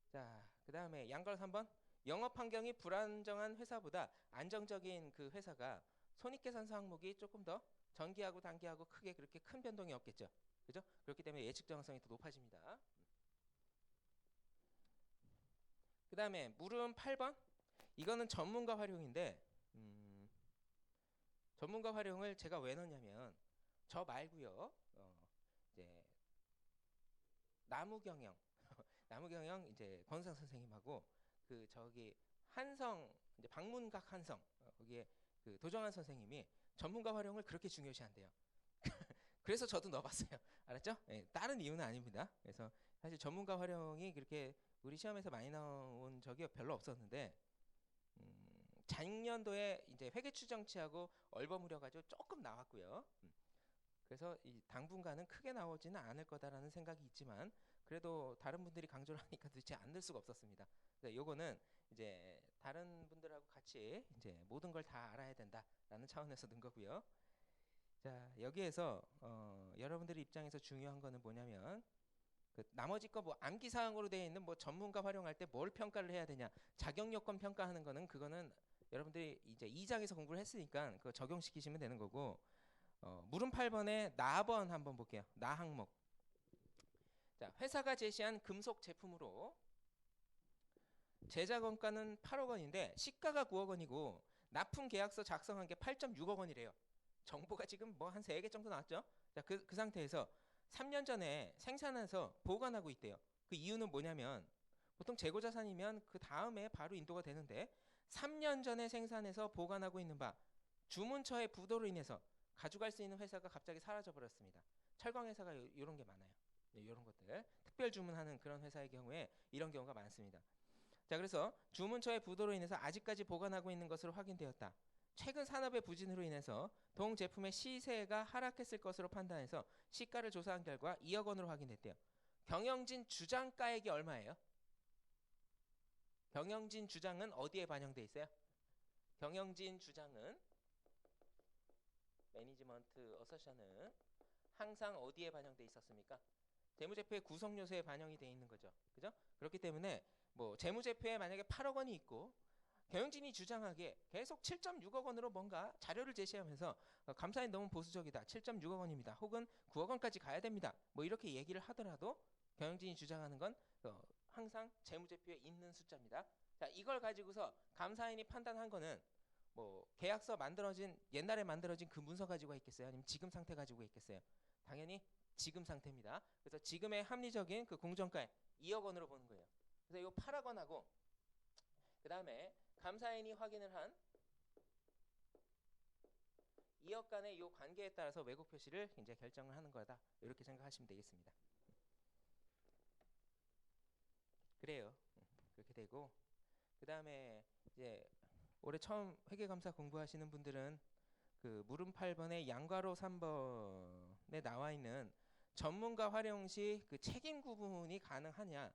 자, 그 다음에 양걸 3번. 영업 환경이 불안정한 회사보다 안정적인 그 회사가 손익계산서 항목이 조금 더 전기하고 단기하고 크게 그렇게 큰 변동이 없겠죠. 그죠? 그렇기 때문에 예측 정확성이 더 높아집니다. 그 다음에 물음 8번. 이거는 전문가 활용인데 전문가 활용을 제가 왜 넣냐면 저 말고요. 이제 나무경영 나무경영 이제 권상 선생님하고 그 저기 한성 이제 방문각 한성 거기에 그 도정환 선생님이 전문가 활용을 그렇게 중요시한대요. 그래서 저도 넣어봤어요. 알았죠? 네, 다른 이유는 아닙니다. 그래서 사실 전문가 활용이 그렇게 우리 시험에서 많이 나온 적이 별로 없었는데 작년도에 이제 회계 추정치하고 얼버무려 가지고 조금 나왔고요. 그래서 이 당분간은 크게 나오지는 않을 거다라는 생각이 있지만 그래도 다른 분들이 강조를 하니까 도대체 안 들 수가 없었습니다. 그래서 요거는 이제 다른 분들하고 같이 이제 모든 걸 다 알아야 된다라는 차원에서 넣은 거고요. 자, 여기에서 여러분들의 입장에서 중요한 거는 뭐냐면 그 나머지 거 뭐 암기 사항으로 되어 있는 뭐 전문가 활용할 때 뭘 평가를 해야 되냐 자격 요건 평가하는 거는 그거는 여러분들이 이제 2장에서 공부를 했으니까 그거 적용시키시면 되는 거고 물음 8번에 나번 한번 볼게요. 나 항목. 자, 회사가 제시한 금속 제품으로 제작 원가는 8억 원인데 시가가 9억 원이고 납품 계약서 작성한 게 8.6억 원이래요. 정보가 지금 뭐 한 3개 정도 나왔죠. 자, 그 상태에서 3년 전에 생산해서 보관하고 있대요. 그 이유는 뭐냐면 보통 재고 자산이면 그 다음에 바로 인도가 되는데 3년 전에 생산해서 보관하고 있는 바 주문처의 부도로 인해서 가져갈 수 있는 회사가 갑자기 사라져 버렸습니다. 철강 회사가 이런 게 많아요. 이런 것들 특별 주문하는 그런 회사의 경우에 이런 경우가 많습니다. 자, 그래서 주문처의 부도로 인해서 아직까지 보관하고 있는 것으로 확인되었다. 최근 산업의 부진으로 인해서 동 제품의 시세가 하락했을 것으로 판단해서 시가를 조사한 결과 2억 원으로 확인됐대요. 경영진 주장가액이 얼마예요? 경영진 주장은 어디에 반영돼 있어요? 경영진 주장은 매니지먼트 어서션은 항상 어디에 반영돼 있었습니까? 재무제표의 구성 요소에 반영이 돼 있는 거죠. 그죠? 그렇기 때문에 뭐 재무제표에 만약에 8억 원이 있고 경영진이 주장하기에 계속 7.6억 원으로 뭔가 자료를 제시하면서 감사인 너무 보수적이다. 7.6억 원입니다. 혹은 9억 원까지 가야 됩니다. 뭐 이렇게 얘기를 하더라도 경영진이 주장하는 건 항상 재무제표에 있는 숫자입니다. 자, 이걸 가지고서 감사인이 판단한 거는 뭐 계약서 만들어진 옛날에 만들어진 그 문서 가지고 있겠어요? 아니면 지금 상태 가지고 있겠어요? 당연히 지금 상태입니다. 그래서 지금의 합리적인 그 공정가액 2억 원으로 보는 거예요. 그래서 이 8억 원하고 그 다음에 감사인이 확인을 한 2억 간의 이 관계에 따라서 왜곡 표시를 이제 결정을 하는 거다. 이렇게 생각하시면 되겠습니다. 그래요. 그렇게 되고 그 다음에 이제 올해 처음 회계감사 공부하시는 분들은 그 물음 8번에 양괄호 3번에 나와 있는 전문가 활용 시 그 책임 구분이 가능하냐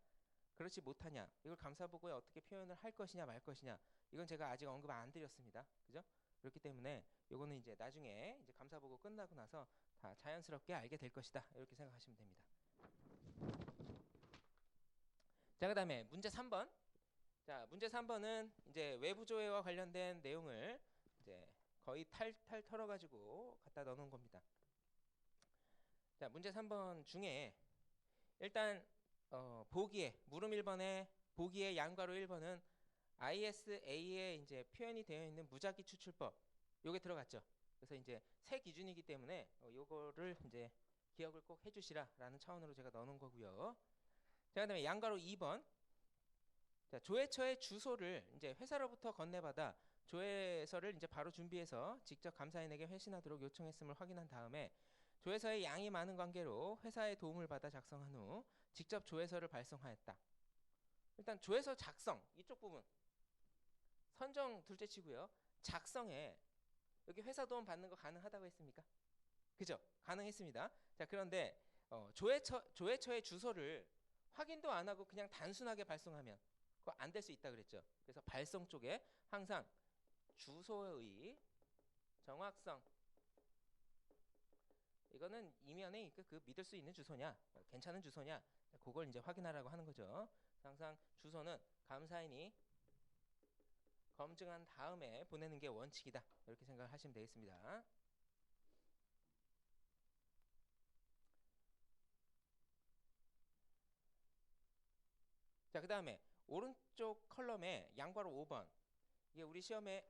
그렇지 못하냐 이걸 감사보고에 어떻게 표현을 할 것이냐 말 것이냐 이건 제가 아직 언급 안 드렸습니다. 그죠? 그렇기 때문에 요거는 이제 나중에 이제 감사보고 끝나고 나서 다 자연스럽게 알게 될 것이다. 이렇게 생각하시면 됩니다. 자, 그 다음에 문제 3번. 자, 문제 3번은 이제 외부 조회와 관련된 내용을 이제 거의 탈탈 털어가지고 갖다 넣어놓은 겁니다. 자, 문제 3번 중에 일단 보기에 물음 1번에 보기에 양괄호 1번은 ISA에 이제 표현이 되어 있는 무작위 추출법 요게 들어갔죠. 그래서 이제 새 기준이기 때문에 요거를 이제 기억을 꼭 해주시라라는 차원으로 제가 넣어놓은 거고요. 자, 그다음에 양괄호 2번. 자, 조회처의 주소를 이제 회사로부터 건네받아 조회서를 이제 바로 준비해서 직접 감사인에게 회신하도록 요청했음을 확인한 다음에 조회서의 양이 많은 관계로 회사의 도움을 받아 작성한 후 직접 조회서를 발송하였다. 일단 조회서 작성 이쪽 부분 선정 둘째 치고요. 작성에 여기 회사 도움 받는 거 가능하다고 했습니까? 그죠? 가능했습니다. 자, 그런데 조회처의 주소를 확인도 안 하고 그냥 단순하게 발송하면 그거 안 될 수 있다 그랬죠. 그래서 발송 쪽에 항상 주소의 정확성 이거는 이면에 그 믿을 수 있는 주소냐, 괜찮은 주소냐, 그걸 이제 확인하라고 하는 거죠. 항상 주소는 감사인이 검증한 다음에 보내는 게 원칙이다. 이렇게 생각을 하시면 되겠습니다. 자, 그 다음에 오른쪽 컬럼에 양괄호 5번. 이게 우리 시험에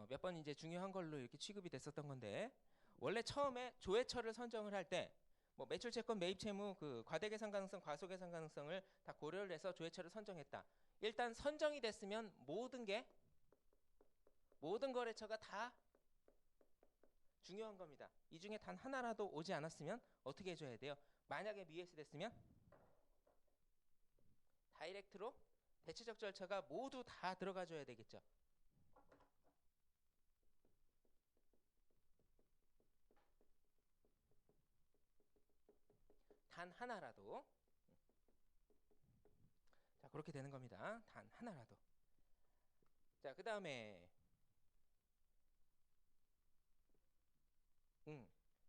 몇 번 이제 중요한 걸로 이렇게 취급이 됐었던 건데, 원래 처음에 조회처를 선정을 할 때 뭐 매출 채권, 매입 채무, 그 과대계산 가능성, 과소계산 가능성을 다 고려를 해서 조회처를 선정했다. 일단 선정이 됐으면 모든 거래처가 다 중요한 겁니다. 이 중에 단 하나라도 오지 않았으면 어떻게 해줘야 돼요? 만약에 미회수 됐으면 다이렉트로 대체적 절차가 모두 다 들어가 줘야 되겠죠. 단 하나라도. 자, 그렇게 되는 겁니다. 단 하나라도. 자, 그 다음에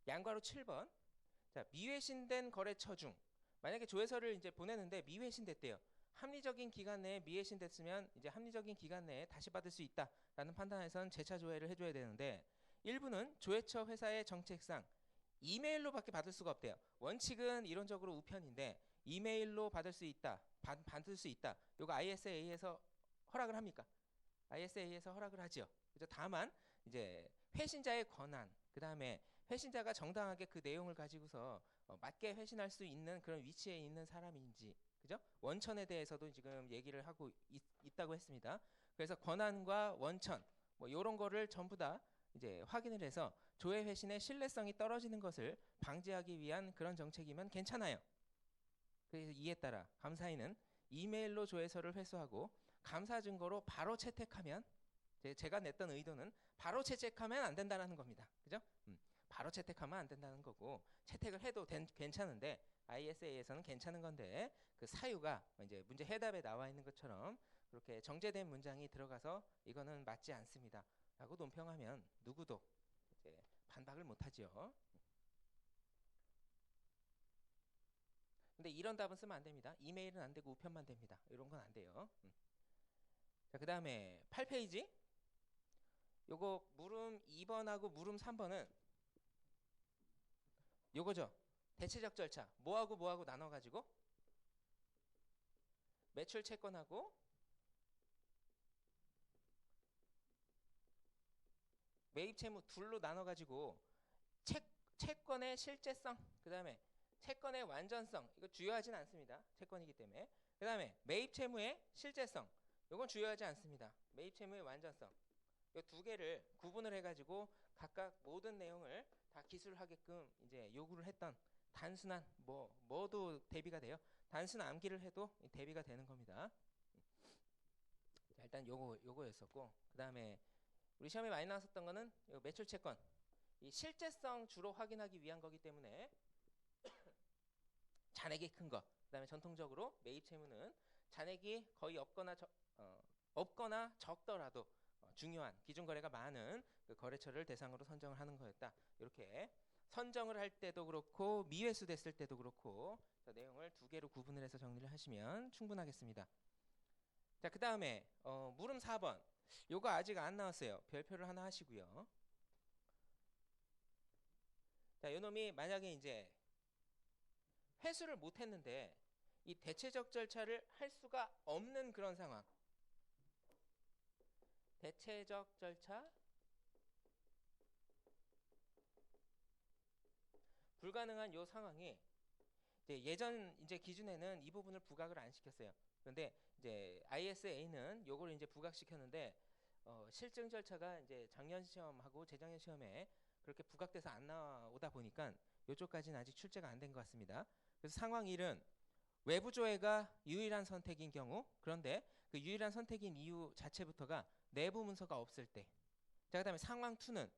양괄호 7번. 자, 미회신된 거래처 중 만약에 조회서를 이제 보내는데 미회신됐대요. 합리적인 기간 내에 미회신됐으면 이제 합리적인 기간 내에 다시 받을 수 있다라는 판단에선 재차 조회를 해줘야 되는데, 일부는 조회처 회사의 정책상 이메일로밖에 받을 수가 없대요. 원칙은 이론적으로 우편인데 이메일로 받을 수 있다, 받을 수 있다. 이거 ISA에서 허락을 합니까? ISA에서 허락을 하죠. 그죠? 다만 이제 회신자의 권한, 그 다음에 회신자가 정당하게 그 내용을 가지고서 맞게 회신할 수 있는 그런 위치에 있는 사람인지, 그죠? 원천에 대해서도 지금 얘기를 하고 있다고 했습니다. 그래서 권한과 원천 뭐 이런 거를 전부 다 이제 확인을 해서 조회 회신의 신뢰성이 떨어지는 것을 방지하기 위한 그런 정책이면 괜찮아요. 그래서 이에 따라 감사인은 이메일로 조회서를 회수하고 감사 증거로 바로 채택하면, 제가 냈던 의도는 바로 채택하면 안 된다는 겁니다. 그죠? 바로 채택하면 안 된다는 거고, 채택을 해도 괜찮은데 ISA에서는 괜찮은 건데, 그 사유가 이제 문제 해답에 나와 있는 것처럼 그렇게 정제된 문장이 들어가서 이거는 맞지 않습니다 라고 논평하면 누구도 이제 반박을 못하죠. 근데 이런 답은 쓰면 안 됩니다. 이메일은 안 되고 우편만 됩니다. 이런 건 안 돼요. 자, 그 다음에 8페이지. 요거 물음 2번하고 물음 3번은 요거죠. 대체적 절차. 뭐하고 나눠가지고 매출 채권하고 매입 채무 둘로 나눠가지고 채권의 실제성, 그 다음에 채권의 완전성, 이거 주요하진 않습니다. 채권이기 때문에. 그 다음에 매입 채무의 실제성, 이건 주요하지 않습니다. 매입 채무의 완전성, 이 두 개를 구분을 해가지고 각각 모든 내용을 다 기술하게끔 이제 요구를 했던 단순한 뭐도 대비가 돼요. 단순 암기를 해도 대비가 되는 겁니다. 자, 일단 요거였었고, 그 다음에 우리 시험에 많이 나왔었던 거는 매출 채권, 이 실제성 주로 확인하기 위한 거기 때문에 잔액이 큰 거, 그 다음에 전통적으로 매입 채무는 잔액이 거의 없거나 적더라도 중요한 기준 거래가 많은 그 거래처를 대상으로 선정을 하는 거였다. 이렇게 선정을 할 때도 그렇고 미회수 됐을 때도 그렇고 내용을 두 개로 구분을 해서 정리를 하시면 충분하겠습니다. 자, 그 다음에 물음 4번. 요거 아직 안 나왔어요. 별표를 하나 하시고요. 자, 요놈이 만약에 이제 회수를 못 했는데 이 대체적 절차를 할 수가 없는 그런 상황. 대체적 절차 불가능한 요 상황이 이제 예전 이제 기준에는 이 부분을 부각을 안 시켰어요. 그런데 이제 ISA는 요거를 이제 부각시켰는데 실증 절차가 이제 작년 시험하고 재작년 시험에 그렇게 부각돼서 안 나오다 보니까 요쪽까지는 아직 출제가 안 된 것 같습니다. 그래서 상황 1은 외부 조회가 유일한 선택인 경우, 그런데 그 유일한 선택인 이유 자체부터가 내부 문서가 없을 때. 자, 그다음에 상황 2는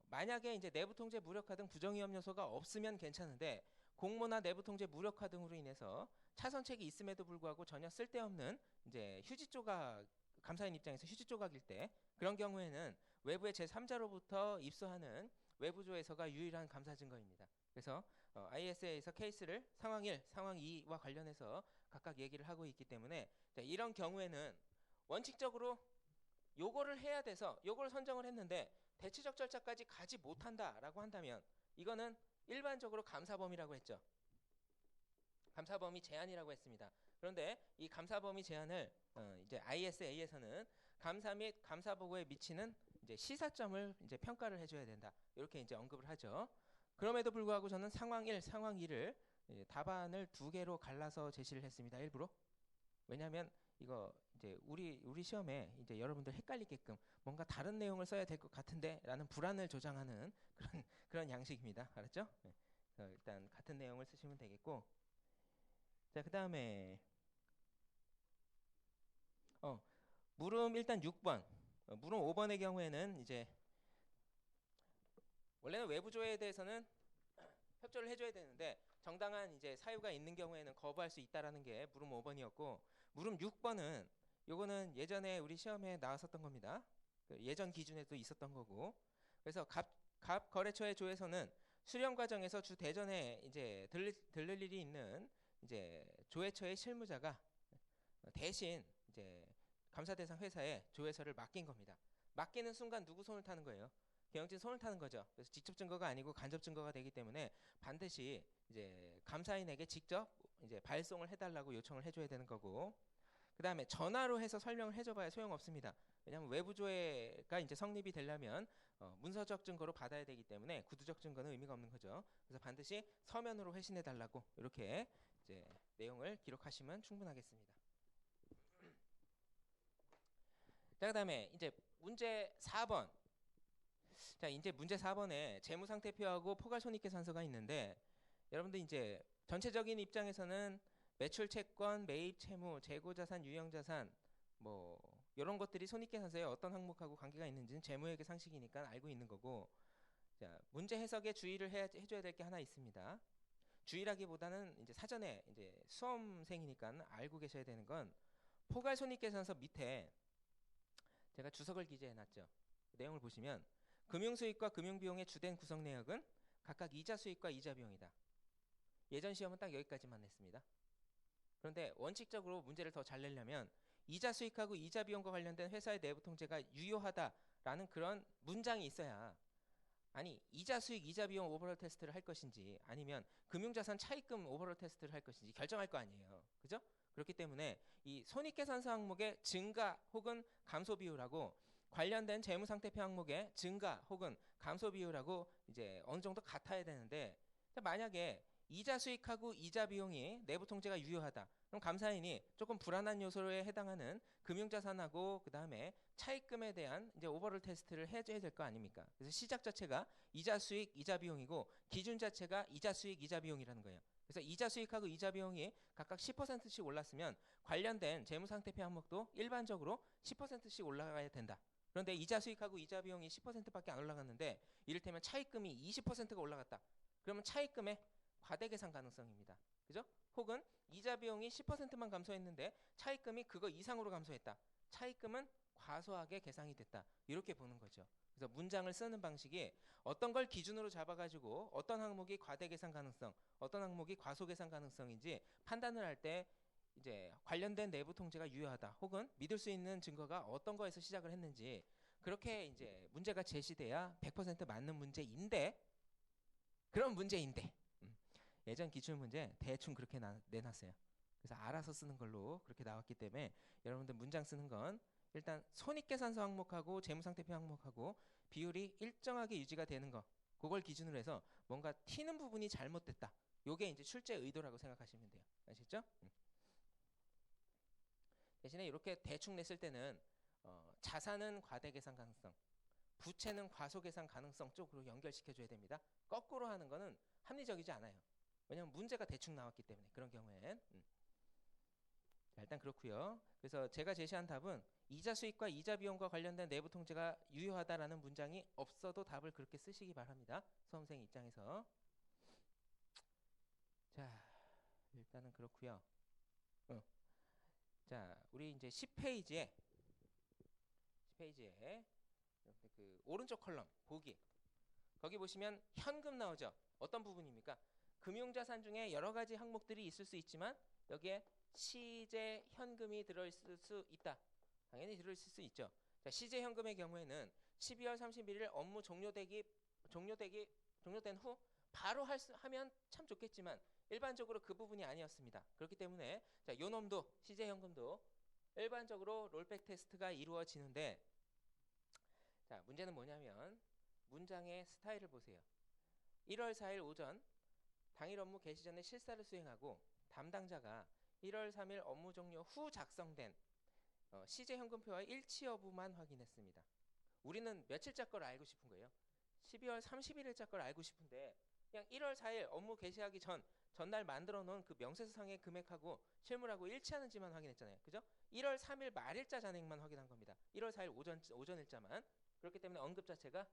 만약에 이제 내부 통제 무력화 등 부정위험 요소가 없으면 괜찮은데 공모나 내부 통제 무력화 등으로 인해서 차선책이 있음에도 불구하고 전혀 쓸데없는 이제 휴지 조각, 감사인 입장에서 휴지 조각일 때, 그런 경우에는 외부의 제3자로부터 입수하는 외부 조회서가 유일한 감사 증거입니다. 그래서 ISA에서 케이스를 상황 1, 상황 2와 관련해서 각각 얘기를 하고 있기 때문에 자, 이런 경우에는 원칙적으로 요거를 해야 돼서 요걸 선정을 했는데 대체적 절차까지 가지 못한다라고 한다면 이거는 일반적으로 감사 범위라고 했죠. 감사 범위 제한이라고 했습니다. 그런데 이 감사 범위 제한을 이제 ISA에서는 감사 및 감사 보고에 미치는 이제 시사점을 이제 평가를 해줘야 된다. 이렇게 이제 언급을 하죠. 그럼에도 불구하고 저는 상황 1, 상황 2를 답안을 두 개로 갈라서 제시를 했습니다. 일부러. 왜냐하면 이거 이제 우리 시험에 이제 여러분들 헷갈리게끔 뭔가 다른 내용을 써야 될 것 같은데라는 불안을 조장하는 그런 양식입니다. 알았죠? 네. 일단 같은 내용을 쓰시면 되겠고, 자 그다음에 물음 일단 6번, 물음 5번의 경우에는 이제 원래는 외부 조회에 대해서는 협조를 해줘야 되는데 정당한 이제 사유가 있는 경우에는 거부할 수 있다라는 게 물음 5번이었고 물음 6번은 요거는 예전에 우리 시험에 나왔었던 겁니다. 예전 기준에도 있었던 거고 그래서 갑 거래처의 조회서는 수령 과정에서 주 대전에 이제 들를 일이 있는 이제 조회처의 실무자가 대신 이제 감사 대상 회사에 조회서를 맡긴 겁니다. 맡기는 순간 누구 손을 타는 거예요? 경영진 손을 타는 거죠. 그래서 직접 증거가 아니고 간접 증거가 되기 때문에 반드시 이제 감사인에게 직접 이제 발송을 해달라고 요청을 해줘야 되는 거고, 그 다음에 전화로 해서 설명을 해줘봐야 소용없습니다. 왜냐하면 외부 조회가 이제 성립이 되려면 문서적 증거로 받아야 되기 때문에 구두적 증거는 의미가 없는 거죠. 그래서 반드시 서면으로 회신해달라고 이렇게 이제 내용을 기록하시면 충분하겠습니다. 자, 그다음에 이제 문제 4번. 자, 이제 문제 4번에 재무상태표하고 포괄손익계산서가 있는데 여러분들 이제 전체적인 입장에서는 매출 채권, 매입 채무, 재고자산, 유형자산 뭐 이런 것들이 손익계산서에 어떤 항목하고 관계가 있는지는 재무회계 상식이니까 알고 있는 거고, 자, 문제 해석에 주의를 해줘야 될 게 하나 있습니다. 주의라기보다는 이제 사전에 이제 수험생이니까 알고 계셔야 되는 건 포괄손익계산서 밑에 제가 주석을 기재해놨죠. 내용을 보시면 금융수익과 금융비용의 주된 구성 내역은 각각 이자 수익과 이자 비용이다. 예전 시험은 딱 여기까지만 했습니다. 그런데 원칙적으로 문제를 더 잘 내려면 이자 수익하고 이자 비용과 관련된 회사의 내부 통제가 유효하다라는 그런 문장이 있어야, 아니 이자 수익 이자 비용 오버롤 테스트를 할 것인지 아니면 금융자산 차입금 오버롤 테스트를 할 것인지 결정할 거 아니에요. 그죠? 그렇기 때문에 이 손익계산서 항목의 증가 혹은 감소 비율하고 관련된 재무상태표 항목의 증가 혹은 감소 비율하고 이제 어느 정도 같아야 되는데, 만약에 이자 수익하고 이자 비용이 내부 통제가 유효하다. 그럼 감사인이 조금 불안한 요소에 해당하는 금융자산하고 그 다음에 차입금에 대한 이제 오버롤 테스트를 해줘야 될 거 아닙니까? 그래서 시작 자체가 이자 수익 이자 비용이고 기준 자체가 이자 수익 이자 비용이라는 거예요. 그래서 이자 수익하고 이자 비용이 각각 10%씩 올랐으면 관련된 재무상태표 항목도 일반적으로 10%씩 올라가야 된다. 그런데 이자 수익하고 이자 비용이 10%밖에 안 올라갔는데 이를테면 차입금이 20%가 올라갔다. 그러면 차입금의 과대 계산 가능성입니다. 그죠? 혹은 이자 비용이 10%만 감소했는데 차입금이 그거 이상으로 감소했다. 차입금은 과소하게 계산이 됐다. 이렇게 보는 거죠. 그래서 문장을 쓰는 방식이 어떤 걸 기준으로 잡아가지고 어떤 항목이 과대 계산 가능성, 어떤 항목이 과소 계산 가능성인지 판단을 할 때 이제 관련된 내부 통제가 유효하다. 혹은 믿을 수 있는 증거가 어떤 거에서 시작을 했는지 그렇게 이제 문제가 제시돼야 100% 맞는 문제인데, 그런 문제인데 예전 기출문제 대충 그렇게 내놨어요. 그래서 알아서 쓰는 걸로 그렇게 나왔기 때문에 여러분들 문장 쓰는 건 일단 손익계산서 항목하고 재무상태표 항목하고 비율이 일정하게 유지가 되는 거, 그걸 기준으로 해서 뭔가 튀는 부분이 잘못됐다. 요게 이제 출제 의도라고 생각하시면 돼요. 아시죠? 대신에 이렇게 대충 냈을 때는 자산은 과대 계산 가능성, 부채는 과소 계산 가능성 쪽으로 연결시켜줘야 됩니다. 거꾸로 하는 거는 합리적이지 않아요. 왜냐하면 문제가 대충 나왔기 때문에 그런 경우엔. 자, 일단 그렇고요. 그래서 제가 제시한 답은 이자 수익과 이자 비용과 관련된 내부 통제가 유효하다라는 문장이 없어도 답을 그렇게 쓰시기 바랍니다. 수험생 입장에서. 자, 일단은 그렇고요. 자, 우리 이제 10페이지에 그 오른쪽 컬럼 보기 거기 보시면 현금 나오죠. 어떤 부분입니까? 금융자산 중에 여러 가지 항목들이 있을 수 있지만 여기에 시제 현금이 들어있을 수 있다. 당연히 들어있을 수 있죠. 자, 시제 현금의 경우에는 12월 31일 업무 종료된 후 바로 하면 참 좋겠지만 일반적으로 그 부분이 아니었습니다. 그렇기 때문에 자, 요 놈도 시제 현금도 일반적으로 롤백 테스트가 이루어지는데 자, 문제는 뭐냐면 문장의 스타일을 보세요. 1월 4일 오전 당일 업무 개시 전에 실사를 수행하고 담당자가 1월 3일 업무 종료 후 작성된 시제 현금표와 일치 여부만 확인했습니다. 우리는 며칠자 걸 알고 싶은 거예요. 12월 31일자 걸 알고 싶은데 그냥 1월 4일 업무 개시하기 전날 만들어 놓은 그 명세서상의 금액하고 실물하고 일치하는지만 확인했잖아요. 그죠? 1월 3일 말일자 잔액만 확인한 겁니다. 1월 4일 오전 일자만. 그렇기 때문에 언급 자체가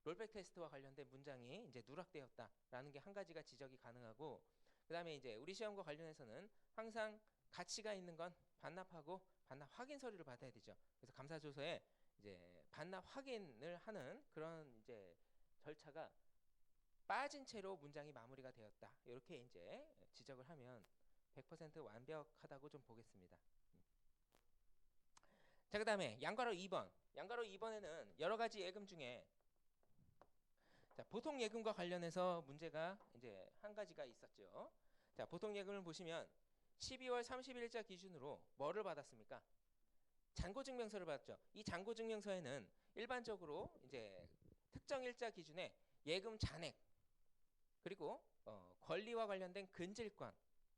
롤백 테스트와 관련된 문장이 이제 누락되었다라는 게 한 가지가 지적이 가능하고 그다음에 이제 우리 시험과 관련해서는 항상 가치가 있는 건 반납하고 반납 확인 서류를 받아야 되죠. 그래서 감사조서에 이제 반납 확인을 하는 그런 이제 절차가 빠진 채로 문장이 마무리가 되었다. 이렇게 이제 지적을 하면 100% 완벽하다고 좀 보겠습니다. 자, 그다음에 양괄호 2번. 양괄호 2번에는 여러 가지 예금 중에 자, 보통 예금과 관련해서 문제가 이제 한 가지가 있었죠. 자, 보통 예금을 보시면 12월 30일자 기준으로 뭐를 받았습니까? 잔고증명서를 받았죠. 이 잔고증명서에는 일반적으로 이제 특정 일자 기준에 예금 잔액 그리고 권리와 관련된 근질권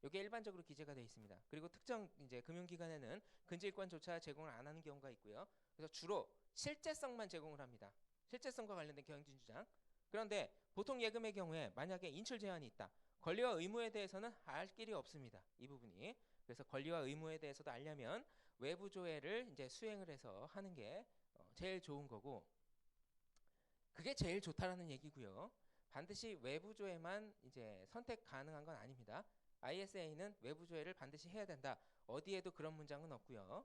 이게 일반적으로 기재가 되어 있습니다. 그리고 특정 이제 금융기관에는 근질권조차 제공을 안 하는 경우가 있고요. 그래서 주로 실제성만 제공을 합니다. 실제성과 관련된 경영진 주장. 그런데 보통 예금의 경우에 만약에 인출 제한이 있다. 권리와 의무에 대해서는 알 길이 없습니다. 이 부분이. 그래서 권리와 의무에 대해서도 알려면 외부 조회를 이제 수행을 해서 하는 게 제일 좋은 거고 그게 제일 좋다라는 얘기고요. 반드시 외부 조회만 이제 선택 가능한 건 아닙니다. ISA는 외부 조회를 반드시 해야 된다. 어디에도 그런 문장은 없고요.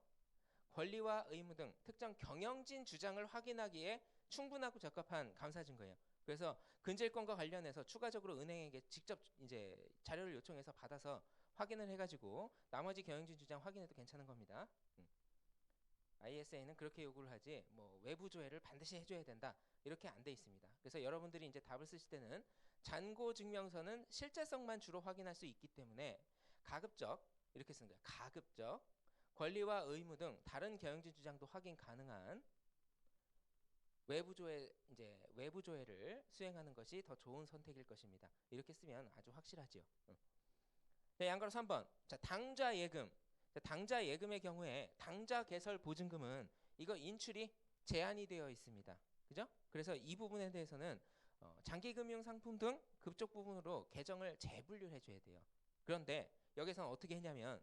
권리와 의무 등 특정 경영진 주장을 확인하기에 충분하고 적합한 감사 증거예요. 그래서 근질권과 관련해서 추가적으로 은행에게 직접 이제 자료를 요청해서 받아서 확인을 해가지고 나머지 경영진 주장 확인해도 괜찮은 겁니다. ISA는 그렇게 요구를 하지 뭐 외부 조회를 반드시 해줘야 된다 이렇게 안 돼 있습니다. 그래서 여러분들이 이제 답을 쓰실 때는 잔고 증명서는 실제성만 주로 확인할 수 있기 때문에 가급적 이렇게 쓰는 거예요. 가급적 권리와 의무 등 다른 경영진 주장도 확인 가능한 외부 조회를 수행하는 것이 더 좋은 선택일 것입니다. 이렇게 쓰면 아주 확실하지요. 네, 양가로 3번. 자, 당좌 예금. 자, 당좌 예금의 경우에 당좌 개설 보증금은 이거 인출이 제한이 되어 있습니다. 그죠? 그래서 이 부분에 대해서는 장기금융 상품 등 그쪽 부분으로 계정을 재분류해 줘야 돼요. 그런데 여기서는 어떻게 했냐면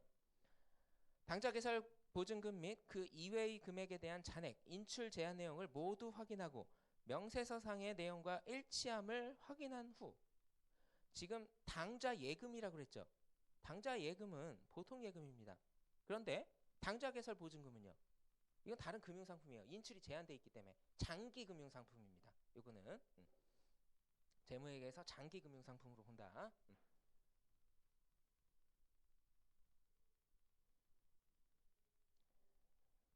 당좌 개설 보증금 및 그 이외의 금액에 대한 잔액, 인출 제한 내용을 모두 확인하고 명세서상의 내용과 일치함을 확인한 후 지금 당좌 예금이라고 그랬죠. 당좌 예금은 보통 예금입니다. 그런데 당좌 개설 보증금은요. 이건 다른 금융상품이에요. 인출이 제한되어 있기 때문에 장기 금융상품입니다. 이거는 재무회계에서 장기 금융상품으로 본다.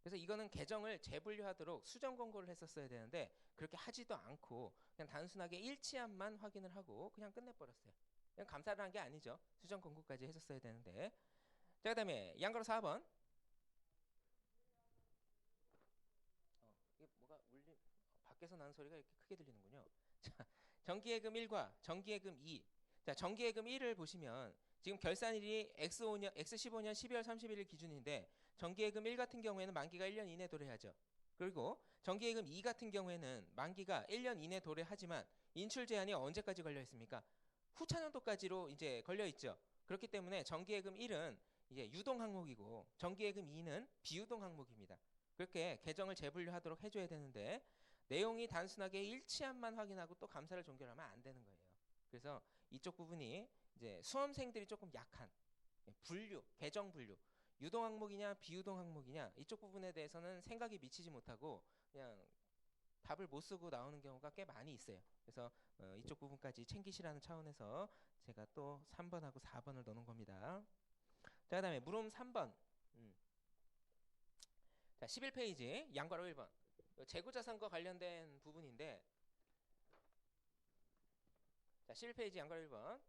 그래서 이거는 계정을 재분류하도록 수정 권고를 했었어야 되는데 그렇게 하지도 않고 그냥 단순하게 일치함만 확인을 하고 그냥 끝내버렸어요. 그냥 감사를 한 게 아니죠. 수정 권고까지 했었어야 되는데. 자, 그다음에 양가로 4번. 이게 뭐가 밖에서 나는 소리가 이렇게 크게 들리는군요. 자, 정기예금 1과 정기예금 2. 자, 정기예금 1을 보시면 지금 결산일이 X15년 12월 31일 기준인데 정기예금 1 같은 경우에는 만기가 1년 이내 도래하죠. 그리고 정기예금 2 같은 경우에는 만기가 1년 이내 도래하지만 인출 제한이 언제까지 걸려 있습니까? 후차년도까지로 이제 걸려 있죠. 그렇기 때문에 정기예금 1은 이제 유동 항목이고 정기예금 2는 비유동 항목입니다. 그렇게 계정을 재분류하도록 해줘야 되는데 내용이 단순하게 일치함만 확인하고 또 감사를 종결하면 안 되는 거예요. 그래서 이쪽 부분이 이제 수험생들이 조금 약한 분류, 계정 분류 유동 항목이냐 비유동 항목이냐 이쪽 부분에 대해서는 생각이 미치지 못하고 그냥 답을 못 쓰고 나오는 경우가 꽤 많이 있어요. 그래서 이쪽 부분까지 챙기시라는 차원에서 제가 또 3번하고 4번을 넣는 겁니다. 자, 그다음에 물음 3번. 자, 11페이지 양괄호 1번. 재고자산과 관련된 부분인데, 자, 11페이지 양괄호 1번.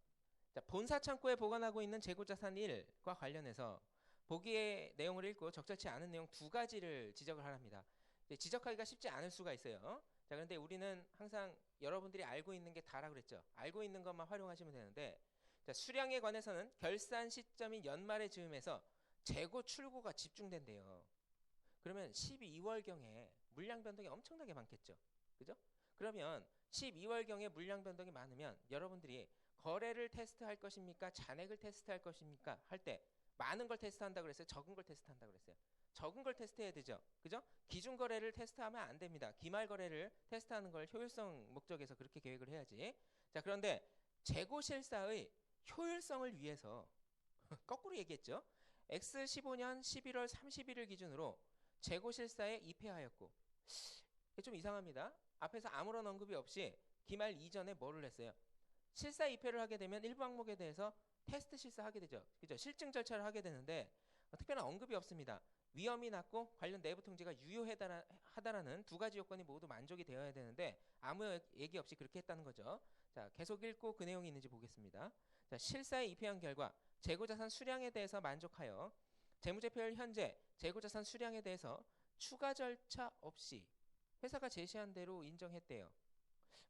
자, 본사 창고에 보관하고 있는 재고자산 1과 관련해서 보기의 내용을 읽고 적절치 않은 내용 두 가지를 지적을 하랍니다. 지적하기가 쉽지 않을 수가 있어요. 자, 그런데 우리는 항상 여러분들이 알고 있는 게 다라고 그랬죠. 알고 있는 것만 활용하시면 되는데, 자, 수량에 관해서는 결산 시점인 연말의 즈음에서 재고 출고가 집중된대요. 그러면 12월경에 물량 변동이 엄청나게 많겠죠. 그죠? 그러면 12월경에 물량 변동이 많으면 여러분들이 거래를 테스트할 것입니까? 잔액을 테스트할 것입니까? 할 때 많은 걸 테스트한다고 그랬어요? 적은 걸 테스트한다고 그랬어요? 적은 걸 테스트해야 되죠. 그죠? 기준 거래를 테스트하면 안 됩니다. 기말 거래를 테스트하는 걸 효율성 목적에서 그렇게 계획을 해야지. 자, 그런데 재고 실사의 효율성을 위해서 거꾸로 얘기했죠. X15년 11월 30일을 기준으로 재고 실사에 입회하였고, 이게 좀 이상합니다. 앞에서 아무런 언급이 없이 기말 이전에 뭐를 했어요? 실사 입회를 하게 되면 일부 항목에 대해서 테스트 실사하게 되죠. 그죠? 실증 절차를 하게 되는데 특별한 언급이 없습니다. 위험이 낮고 관련 내부 통제가 유효하다라는 두 가지 요건이 모두 만족이 되어야 되는데 아무 얘기 없이 그렇게 했다는 거죠. 자, 계속 읽고 그 내용이 있는지 보겠습니다. 자, 실사에 입회한 결과 재고자산 수량에 대해서 만족하여 재무제표를 현재 재고자산 수량에 대해서 추가 절차 없이 회사가 제시한 대로 인정했대요.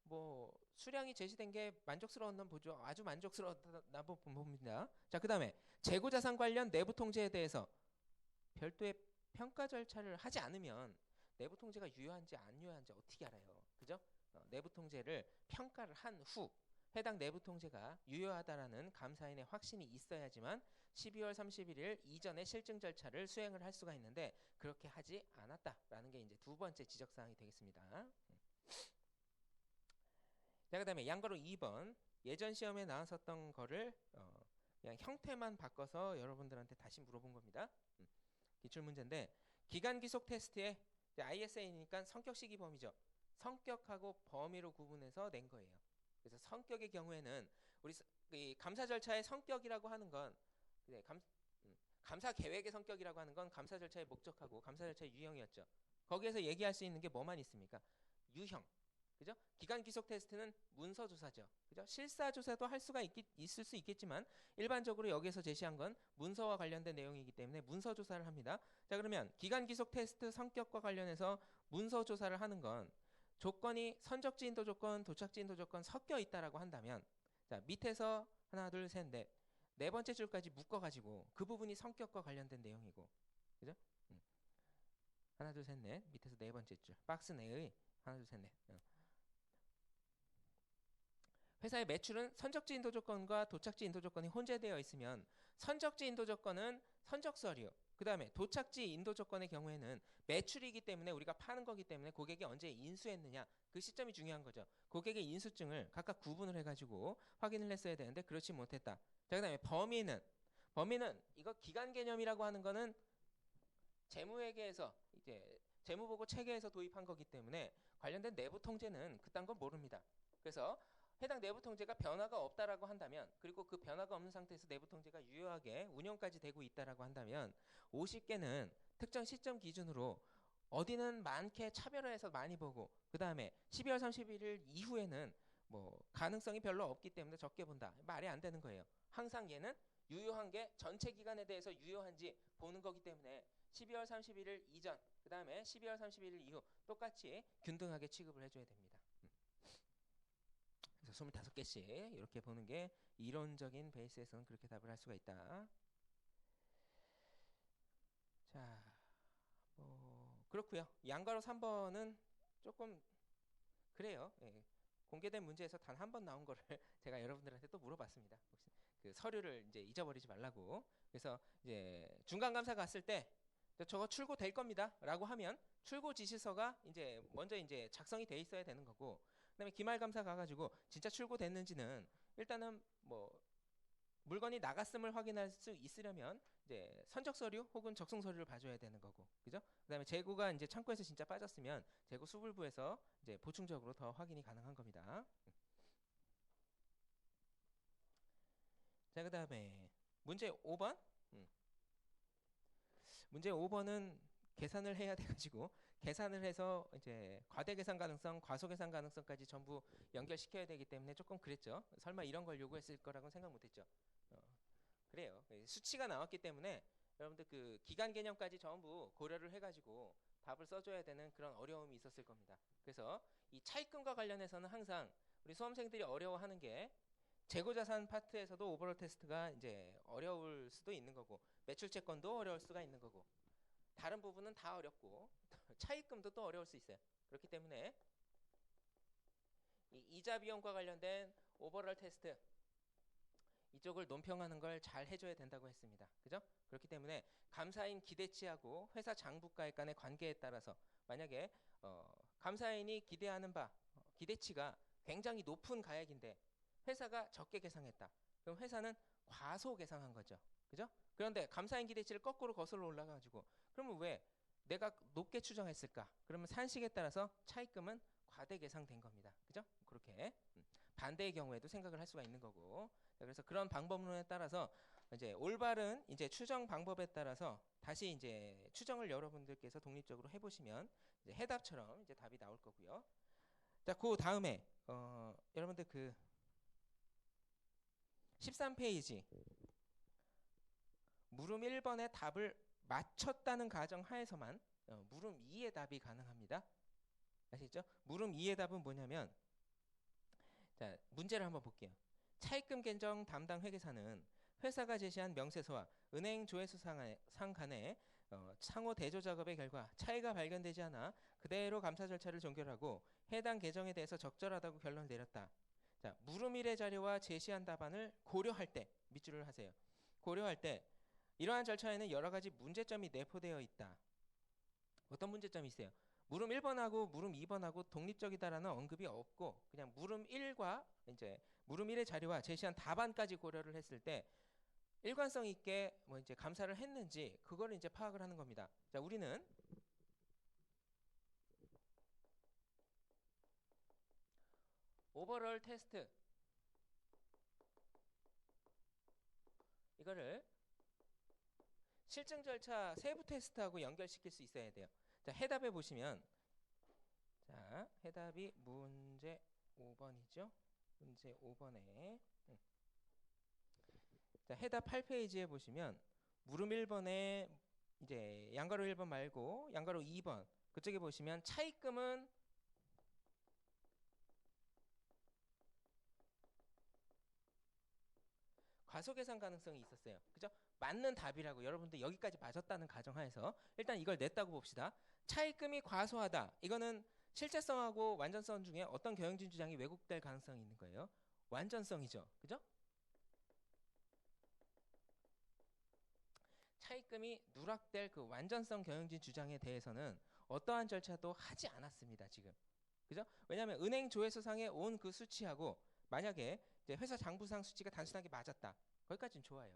뭐 수량이 제시된 게 만족스러웠나 보죠. 아주 만족스러웠나 봅니다. 자, 그 다음에 재고자산 관련 내부 통제에 대해서 별도의 평가 절차를 하지 않으면 내부 통제가 유효한지 안 유효한지 어떻게 알아요? 그죠? 내부 통제를 평가를 한 후 해당 내부 통제가 유효하다라는 감사인의 확신이 있어야지만 12월 31일 이전의 실증 절차를 수행을 할 수가 있는데 그렇게 하지 않았다라는 게 이제 두 번째 지적사항이 되겠습니다. 자, 그 다음에 양괄호 2번. 예전 시험에 나왔었던 거를 그냥 형태만 바꿔서 여러분들한테 다시 물어본 겁니다. 기출문제인데 기간기속 테스트에 ISA니까 성격 시기 범위죠. 성격하고 범위로 구분해서 낸 거예요. 그래서 성격의 경우에는 우리 감사 절차의 성격이라고 하는 건 감사 계획의 성격이라고 하는 건 감사 절차의 목적하고 감사 절차의 유형이었죠. 거기에서 얘기할 수 있는 게 뭐만 있습니까? 유형. 그죠? 기간 기속 테스트는 문서 조사죠. 그죠? 실사 조사도 할 수가 있을 수 있겠지만 일반적으로 여기서 제시한 건 문서와 관련된 내용이기 때문에 문서 조사를 합니다. 자, 그러면 기간 기속 테스트 성격과 관련해서 문서 조사를 하는 건 조건이 선적지 인도 조건, 도착지 인도 조건 섞여 있다라고 한다면 자, 밑에서 하나, 둘, 셋, 넷. 네 번째 줄까지 묶어가지고 그 부분이 성격과 관련된 내용이고, 그죠? 하나, 둘, 셋, 넷. 밑에서 네 번째 줄. 박스 내의 하나, 둘, 셋, 넷. 회사의 매출은 선적지 인도 조건과 도착지 인도 조건이 혼재되어 있으면 선적지 인도 조건은 선적 서류, 그 다음에 도착지 인도 조건의 경우에는 매출이기 때문에 우리가 파는 거기 때문에 고객이 언제 인수했느냐 그 시점이 중요한 거죠. 고객의 인수증을 각각 구분을 해가지고 확인을 했어야 되는데 그렇지 못했다. 자, 그 다음에 범위는 이거 기간 개념이라고 하는 거는 재무회계에서 이제 재무보고 체계에서 도입한 거기 때문에 관련된 내부 통제는 그딴 건 모릅니다. 그래서 해당 내부 통제가 변화가 없다라고 한다면 그리고 그 변화가 없는 상태에서 내부 통제가 유효하게 운영까지 되고 있다라고 한다면 50개는 특정 시점 기준으로 어디는 많게 차별화해서 많이 보고 그 다음에 12월 31일 이후에는 뭐 가능성이 별로 없기 때문에 적게 본다. 말이 안 되는 거예요. 항상 얘는 유효한 게 전체 기간에 대해서 유효한지 보는 거기 때문에 12월 31일 이전 그 다음에 12월 31일 이후 똑같이 균등하게 취급을 해줘야 됩니다. 그래서 25개씩 이렇게 보는 게 이론적인 베이스에서는 그렇게 답을 할 수가 있다. 자, 뭐 그렇고요. 양괄호 3번은 조금 그래요. 예. 공개된 문제에서 단 한 번 나온 거를 제가 여러분들한테 또 물어봤습니다. 그 서류를 이제 잊어버리지 말라고. 그래서 이제 중간 감사 갔을 때 저거 출고될 겁니다라고 하면 출고 지시서가 이제 먼저 이제 작성이 돼 있어야 되는 거고, 그다음에 기말 감사 가가지고 진짜 출고됐는지는 일단은 뭐 물건이 나갔음을 확인할 수 있으려면 이제 선적 서류 혹은 적송 서류를 봐줘야 되는 거고, 그죠? 그다음에 재고가 이제 창고에서 진짜 빠졌으면 재고 수불부에서 이제 보충적으로 더 확인이 가능한 겁니다. 자, 그다음에 문제 5번. 문제 5번은 계산을 해야 돼가지고 계산을 해서 이제 과대 계산 가능성, 과소 계산 가능성까지 전부 연결시켜야 되기 때문에 조금 그랬죠. 설마 이런 걸 요구했을 거라고는 생각 못했죠. 그래요. 수치가 나왔기 때문에 여러분들 그 기간 개념까지 전부 고려를 해가지고 답을 써줘야 되는 그런 어려움이 있었을 겁니다. 그래서 이 차입금과 관련해서는 항상 우리 수험생들이 어려워하는 게 재고자산 파트에서도 오버롤 테스트가 이제 어려울 수도 있는 거고, 매출 채권도 어려울 수가 있는 거고, 다른 부분은 다 어렵고 차입금도 또 어려울 수 있어요. 그렇기 때문에 이 이자 비용과 관련된 오버롤 테스트 이쪽을 논평하는 걸 잘 해줘야 된다고 했습니다. 그죠? 그렇기 때문에 감사인 기대치하고 회사 장부가액 간의 관계에 따라서 만약에 감사인이 기대하는 바 기대치가 굉장히 높은 가액인데 회사가 적게 계상했다. 그럼 회사는 과소 계상한 거죠. 그죠? 그런데 감사인 기대치를 거꾸로 거슬러 올라가지고 그러면 왜 내가 높게 추정했을까? 그러면 산식에 따라서 차입금은 과대 계상된 겁니다. 그죠? 그렇게 반대의 경우에도 생각을 할 수가 있는 거고. 그래서 그런 방법론에 따라서 이제 올바른 이제 추정 방법에 따라서 다시 이제 추정을 여러분들께서 독립적으로 해보시면 이제 해답처럼 이제 답이 나올 거고요. 자, 그 다음에 여러분들 그 13페이지 물음 1번의 답을 맞췄다는 가정 하에서만 물음 2의 답이 가능합니다. 아시겠죠? 물음 2의 답은 뭐냐면, 자, 문제를 한번 볼게요. 차입금 계정 담당 회계사는 회사가 제시한 명세서와 은행 조회수 상 간의 상호 대조 작업의 결과 차이가 발견되지 않아 그대로 감사 절차를 종결하고 해당 계정에 대해서 적절하다고 결론을 내렸다. 자, 물음 1의 자료와 제시한 답안을 고려할 때 밑줄을 하세요. 고려할 때 이러한 절차에는 여러 가지 문제점이 내포되어 있다. 어떤 문제점이 있어요? 물음 1번하고 물음 2번하고 독립적이다라는 언급이 없고 그냥 물음 1과 이제 물음 1의 자료와 제시한 답안까지 고려를 했을 때 일관성 있게 뭐 이제 감사를 했는지 그거를 이제 파악을 하는 겁니다. 자, 우리는 오버롤 테스트 이거를 실증 절차 세부 테스트하고 연결시킬 수 있어야 돼요. 자, 해답에 보시면 자, 해답이 문제 5번이죠. 문제 5번에 자, 해답 8페이지에 보시면 물음 1번에 이제 양가로 1번 말고 양가로 2번 그쪽에 보시면 차입금은 과소 계산 가능성이 있었어요. 그죠? 맞는 답이라고 여러분들 여기까지 맞았다는 가정하에서 일단 이걸 냈다고 봅시다. 차입금이 과소하다. 이거는 실제성하고 완전성 중에 어떤 경영진 주장이 왜곡될 가능성이 있는 거예요. 완전성이죠. 그죠? 차입금이 누락될 그 완전성 경영진 주장에 대해서는 어떠한 절차도 하지 않았습니다. 지금. 그죠? 왜냐하면 은행 조회수상에 온 그 수치하고 만약에 이제 회사 장부상 수치가 단순하게 맞았다. 거기까지는 좋아요.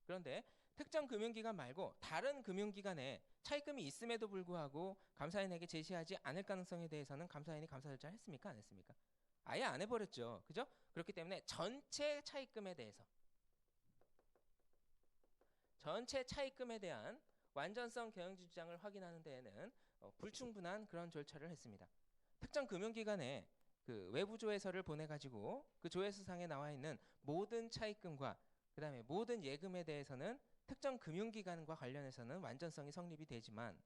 그런데 특정 금융기관 말고 다른 금융기관에 차입금이 있음에도 불구하고 감사인에게 제시하지 않을 가능성에 대해서는 감사인이 감사 절차를 했습니까? 안 했습니까? 아예 안 해버렸죠. 그죠? 그렇기 때문에 전체 차입금에 대한 완전성 경영진 주장을 확인하는 데에는 불충분한 그런 절차를 했습니다. 특정 금융기관에 그 외부 조회서를 보내가지고 그 조회서상에 나와 있는 모든 차입금과 그 다음에 모든 예금에 대해서는 특정 금융기관과 관련해서는 완전성이 성립이 되지만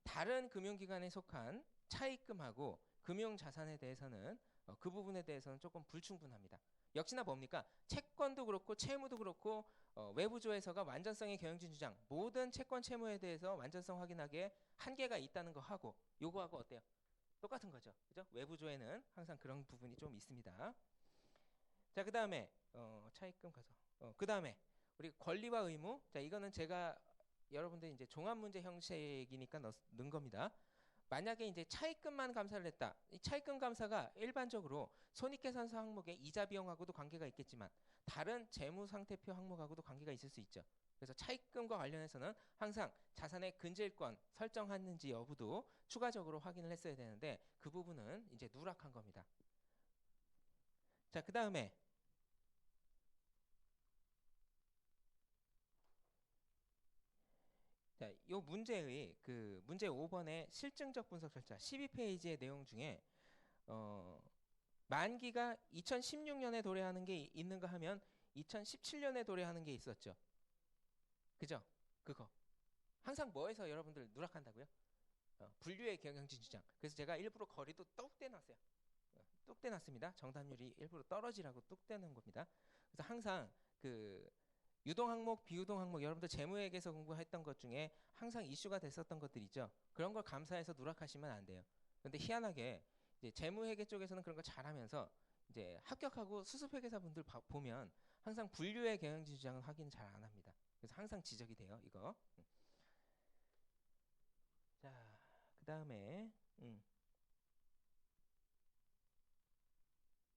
다른 금융기관에 속한 차입금하고 금융자산에 대해서는 그 부분에 대해서는 조금 불충분합니다. 역시나 뭡니까? 채권도 그렇고 채무도 그렇고 외부 조회서가 완전성의 경영진 주장 모든 채권 채무에 대해서 완전성 확인하기에 한계가 있다는 거 하고 요거하고 어때요? 똑같은 거죠. 그죠? 외부 조회는 항상 그런 부분이 좀 있습니다. 자, 그다음에 차입금 가서 그다음에 우리 권리와 의무. 자, 이거는 제가 여러분들 이제 종합 문제 형식이니까 넣은 겁니다. 만약에 이제 차입금만 감사를 했다. 이 차입금 감사가 일반적으로 손익계산서 항목의 이자 비용하고도 관계가 있겠지만 다른 재무상태표 항목하고도 관계가 있을 수 있죠. 그래서 차입금과 관련해서는 항상 자산의 근저일권 설정하는지 여부도 추가적으로 확인을 했어야 되는데 그 부분은 이제 누락한 겁니다. 자, 그 다음에 자, 요 문제의 그 문제 5번의 실증적 분석 절차 12페이지의 내용 중에 만기가 2016년에 도래하는 게 있는가 하면 2017년에 도래하는 게 있었죠. 그죠? 그거. 항상 뭐에서 여러분들 누락한다고요? 분류의 경영진 주장. 그래서 제가 일부러 거리도 뚝 떼놨어요. 뚝 떼놨습니다. 정답률이 일부러 떨어지라고 뚝 떼는 겁니다. 그래서 항상 그 유동 항목, 비유동 항목 여러분들 재무회계에서 공부했던 것 중에 항상 이슈가 됐었던 것들 있죠. 그런 걸 감사해서 누락하시면 안 돼요. 근데 희한하게 이제 재무회계 쪽에서는 그런 거 잘하면서 이제 합격하고 수습회계사 분들 보면 항상 분류의 경영진 주장은 확인 잘 안 합니다. 그래서 항상 지적이 돼요, 이거. 자, 그 다음에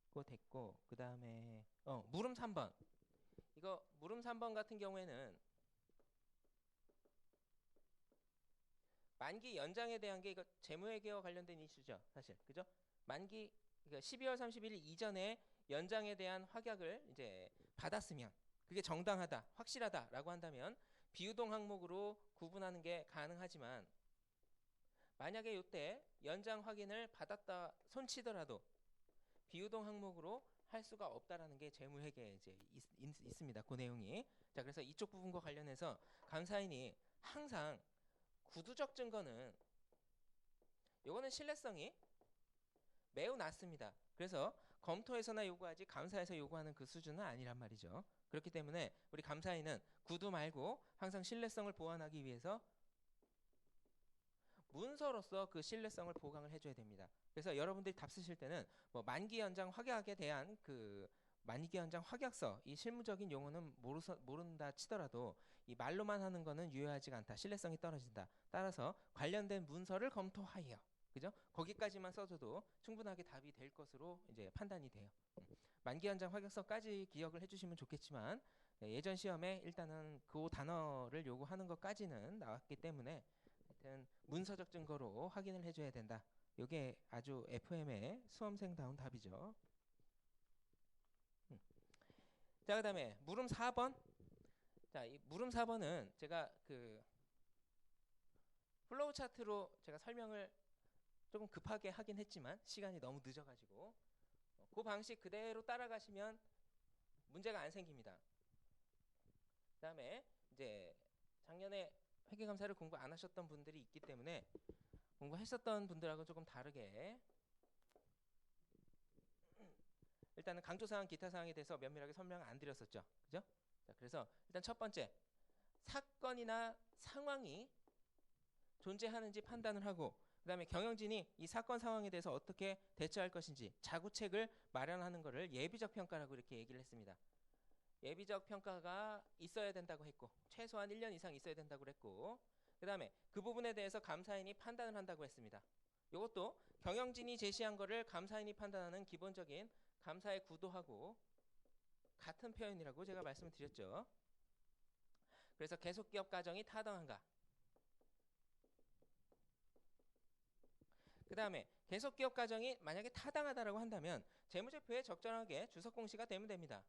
그거 됐고 그 다음에 물음 3번. 이거 물음 3번 같은 경우에는 만기 연장에 대한 게 이거 재무회계와 관련된 이슈죠, 사실. 그죠? 만기 그러니까 12월 31일 이전에 연장에 대한 확약을 이제 받았으면 그게 정당하다, 확실하다라고 한다면 비유동 항목으로 구분하는 게 가능하지만 만약에 이때 연장 확인을 받았다 손치더라도 비유동 항목으로 할 수가 없다라는 게 재무회계에 이제 있습니다. 그 내용이. 자, 그래서 이쪽 부분과 관련해서 감사인이 항상 구두적 증거는 요거는 신뢰성이 매우 낮습니다. 그래서 검토에서나 요구하지 감사에서 요구하는 그 수준은 아니란 말이죠. 그렇기 때문에 우리 감사인은 구두 말고 항상 신뢰성을 보완하기 위해서 문서로서 그 신뢰성을 보강을 해줘야 됩니다. 그래서 여러분들이 답 쓰실 때는 뭐 만기 연장 확약에 대한 그 만기 연장 확약서 이 실무적인 용어는 모른다 치더라도 이 말로만 하는 거는 유효하지가 않다. 신뢰성이 떨어진다. 따라서 관련된 문서를 검토하여 그죠? 거기까지만 써줘도 충분하게 답이 될 것으로 이제 판단이 돼요. 만기 연장 확약서까지 기억을 해주시면 좋겠지만 예전 시험에 일단은 그 단어를 요구하는 것까지는 나왔기 때문에 하여튼 문서적 증거로 확인을 해줘야 된다. 이게 아주 FM의 수험생다운 답이죠. 자, 그다음에 물음 4번. 자, 이 물음 4번은 제가 그 플로우 차트로 제가 설명을 조금 급하게 하긴 했지만 시간이 너무 늦어가지고 그 방식 그대로 따라가시면 문제가 안 생깁니다. 그다음에 이제 작년에 회계감사를 공부 안 하셨던 분들이 있기 때문에 공부했었던 분들하고 조금 다르게 일단은 강조사항 기타 사항에 대해서 면밀하게 설명 안 드렸었죠. 그죠? 자, 그래서 일단 첫 번째 사건이나 상황이 존재하는지 판단을 하고 그 다음에 경영진이 이 사건 상황에 대해서 어떻게 대처할 것인지 자구책을 마련하는 것을 예비적 평가라고 이렇게 얘기를 했습니다. 예비적 평가가 있어야 된다고 했고 최소한 1년 이상 있어야 된다고 했고 그 다음에 그 부분에 대해서 감사인이 판단을 한다고 했습니다. 이것도 경영진이 제시한 거를 감사인이 판단하는 기본적인 감사의 구도하고 같은 표현이라고 제가 말씀을 드렸죠. 그래서 계속기업 가정이 타당한가? 그 다음에 계속기업 가정이 만약에 타당하다라고 한다면 재무제표에 적절하게 주석 공시가 되면 됩니다.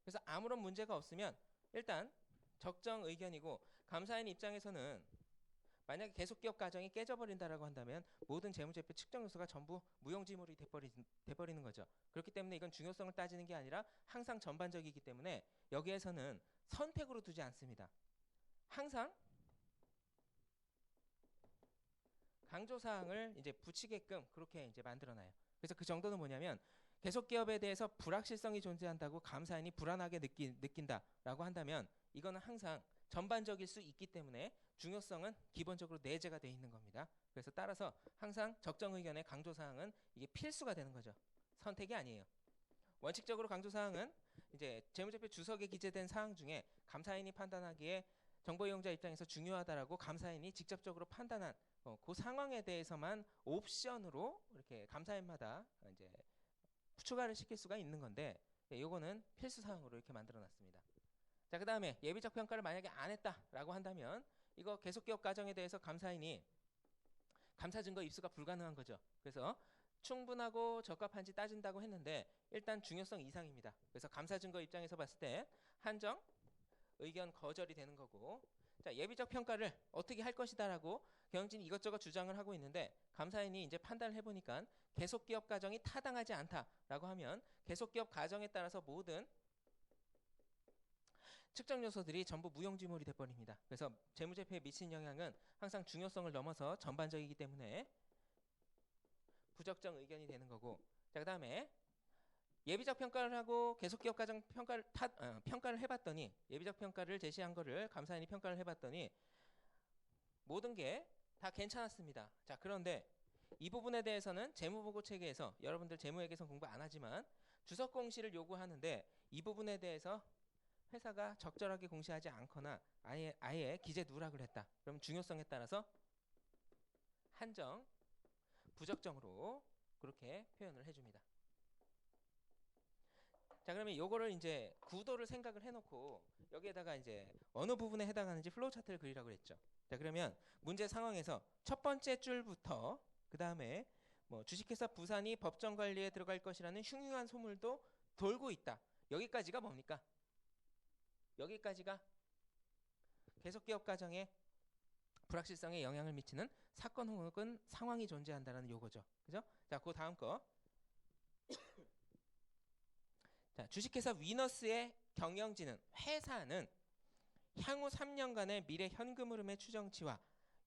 그래서 아무런 문제가 없으면 일단 적정 의견이고 감사인 입장에서는 만약에 계속기업 가정이 깨져버린다라고 한다면 모든 재무제표 측정 요소가 전부 무용지물이 돼버리는 거죠. 그렇기 때문에 이건 중요성을 따지는 게 아니라 항상 전반적이기 때문에 여기에서는 선택으로 두지 않습니다. 항상 강조사항을 이제 붙이게끔 그렇게 이제 만들어놔요. 그래서 그 정도는 뭐냐면 계속기업에 대해서 불확실성이 존재한다고 감사인이 불안하게 느낀다라고 한다면 이거는 항상 전반적일 수 있기 때문에 중요성은 기본적으로 내재가 되어 있는 겁니다. 그래서 따라서 항상 적정 의견의 강조사항은 이게 필수가 되는 거죠. 선택이 아니에요. 원칙적으로 강조사항은 이제 재무제표 주석에 기재된 사항 중에 감사인이 판단하기에 정보 이용자 입장에서 중요하다라고 감사인이 직접적으로 판단한 그 상황에 대해서만 옵션으로 이렇게 감사인마다 이제 추가를 시킬 수가 있는 건데, 요거는 필수 사항으로 이렇게 만들어 놨습니다. 자, 그 다음에 예비적 평가를 만약에 안 했다라고 한다면 이거 계속 기업 과정에 대해서 감사인이 감사 증거 입수가 불가능한 거죠. 그래서 충분하고 적합한지 따진다고 했는데 일단 중요성 이상입니다. 그래서 감사 증거 입장에서 봤을 때 한정, 의견 거절이 되는 거고, 자, 예비적 평가를 어떻게 할 것이다라고 경영진이 이것저것 주장을 하고 있는데 감사인이 이제 판단을 해보니까 계속 기업 과정이 타당하지 않다라고 하면 계속 기업 과정에 따라서 모든 측정 요소들이 전부 무용지물이 돼버립니다. 그래서 재무제표에 미치는 영향은 항상 중요성을 넘어서 전반적이기 때문에 부적정 의견이 되는 거고, 자, 그 다음에 예비적 평가를 하고 계속 기업 과정 평가를 해봤더니 예비적 평가를 제시한 거를 감사인이 평가를 해봤더니 모든 게 다 괜찮았습니다. 자, 그런데 이 부분에 대해서는 재무보고 체계에서 여러분들 재무회계선 공부 안 하지만 주석 공시를 요구하는데 이 부분에 대해서 회사가 적절하게 공시하지 않거나 아예 기재 누락을 했다. 그럼 중요성에 따라서 한정, 부적정으로 그렇게 표현을 해줍니다. 자, 그러면 요거를 이제 구도를 생각을 해놓고 여기에다가 이제 어느 부분에 해당하는지 플로우 차트를 그리라고 했죠. 자, 그러면 문제 상황에서 첫 번째 줄부터 그 다음에 뭐 주식회사 부산이 법정 관리에 들어갈 것이라는 흉흉한 소문도 돌고 있다. 여기까지가 뭡니까? 여기까지가 계속기업 과정에 불확실성에 영향을 미치는 사건 혹은 상황이 존재한다는 요거죠. 그죠? 자, 그 다음 거. 자, 주식회사 위너스의 경영진은 회사는 향후 3년간의 미래 현금 흐름의 추정치와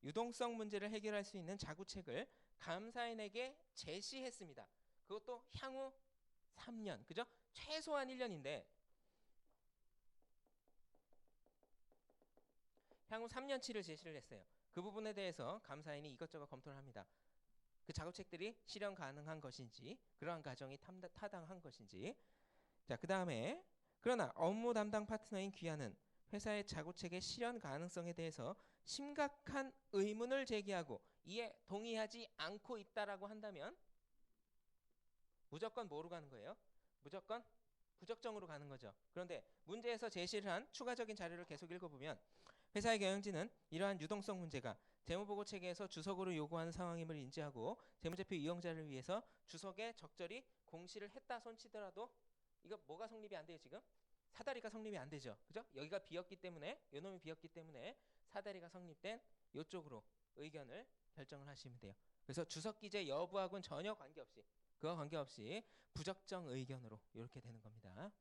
유동성 문제를 해결할 수 있는 자구책을 감사인에게 제시했습니다. 그것도 향후 3년, 그죠? 최소한 1년인데 향후 3년치를 제시를 했어요. 그 부분에 대해서 감사인이 이것저것 검토를 합니다. 그 작업책들이 실현 가능한 것인지, 그러한 과정이 타당한 것인지. 자, 그 다음에 그러나 업무 담당 파트너인 귀하는 회사의 자구책의 실현 가능성에 대해서 심각한 의문을 제기하고 이에 동의하지 않고 있다라고 한다면 무조건 뭐로 가는 거예요? 무조건 부적정으로 가는 거죠. 그런데 문제에서 제시를 한 추가적인 자료를 계속 읽어보면 회사의 경영진은 이러한 유동성 문제가 재무보고 체계에서 주석으로 요구하는 상황임을 인지하고 재무제표 이용자를 위해서 주석에 적절히 공시를 했다 손치더라도 이거 뭐가 성립이 안 돼요 지금? 사다리가 성립이 안 되죠. 그죠? 여기가 비었기 때문에 요놈이 비었기 때문에 사다리가 성립된 요쪽으로 의견을 결정을 하시면 돼요. 그래서 주석 기재 여부하고는 전혀 관계없이 그와 관계없이 부적정 의견으로 이렇게 되는 겁니다.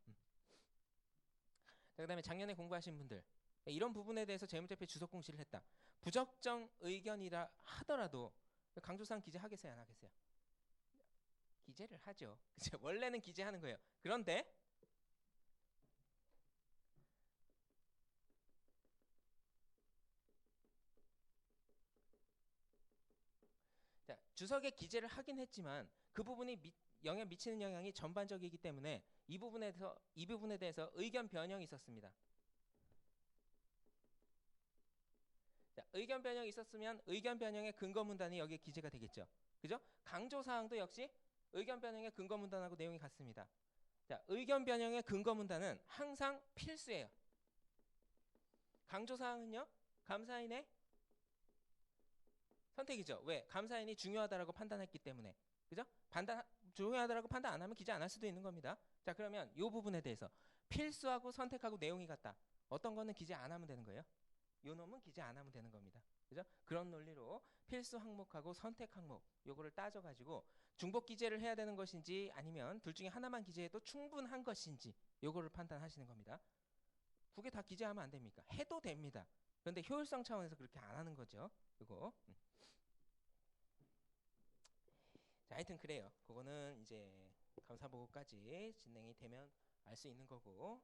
자, 그다음에 작년에 공부하신 분들 이런 부분에 대해서 재무제표 주석 공시를 했다. 부적정 의견이라 하더라도 강조사항 기재하겠어요, 안 하겠어요? 기재를 하죠. 그죠? 원래는 기재하는 거예요. 그런데 자, 주석에 기재를 하긴 했지만 그 부분이 미치는 영향이 전반적이기 때문에 이 부분에 대해서 의견 변형이 있었습니다. 자, 의견 변형이 있었으면 의견 변형의 근거 문단이 여기에 기재가 되겠죠. 그죠? 강조 사항도 역시 의견 변형의 근거 문단하고 내용이 같습니다. 자, 의견 변형의 근거 문단은 항상 필수예요. 강조 사항은요, 감사인의 선택이죠. 왜? 감사인이 중요하다라고 판단했기 때문에. 그죠? 중요하다라고 판단 안 하면 기재 안 할 수도 있는 겁니다. 자, 그러면 이 부분에 대해서 필수하고 선택하고 내용이 같다. 어떤 거는 기재 안 하면 되는 거예요? 요 놈은 기재 안 하면 되는 겁니다. 그죠? 그런 논리로 필수 항목하고 선택 항목 요거를 따져가지고 중복 기재를 해야 되는 것인지 아니면 둘 중에 하나만 기재해도 충분한 것인지 요거를 판단하시는 겁니다. 두 개 다 기재하면 안 됩니까? 해도 됩니다. 그런데 효율성 차원에서 그렇게 안 하는 거죠. 요거. 자, 하여튼 그래요. 그거는 이제 감사보고까지 진행이 되면 알 수 있는 거고.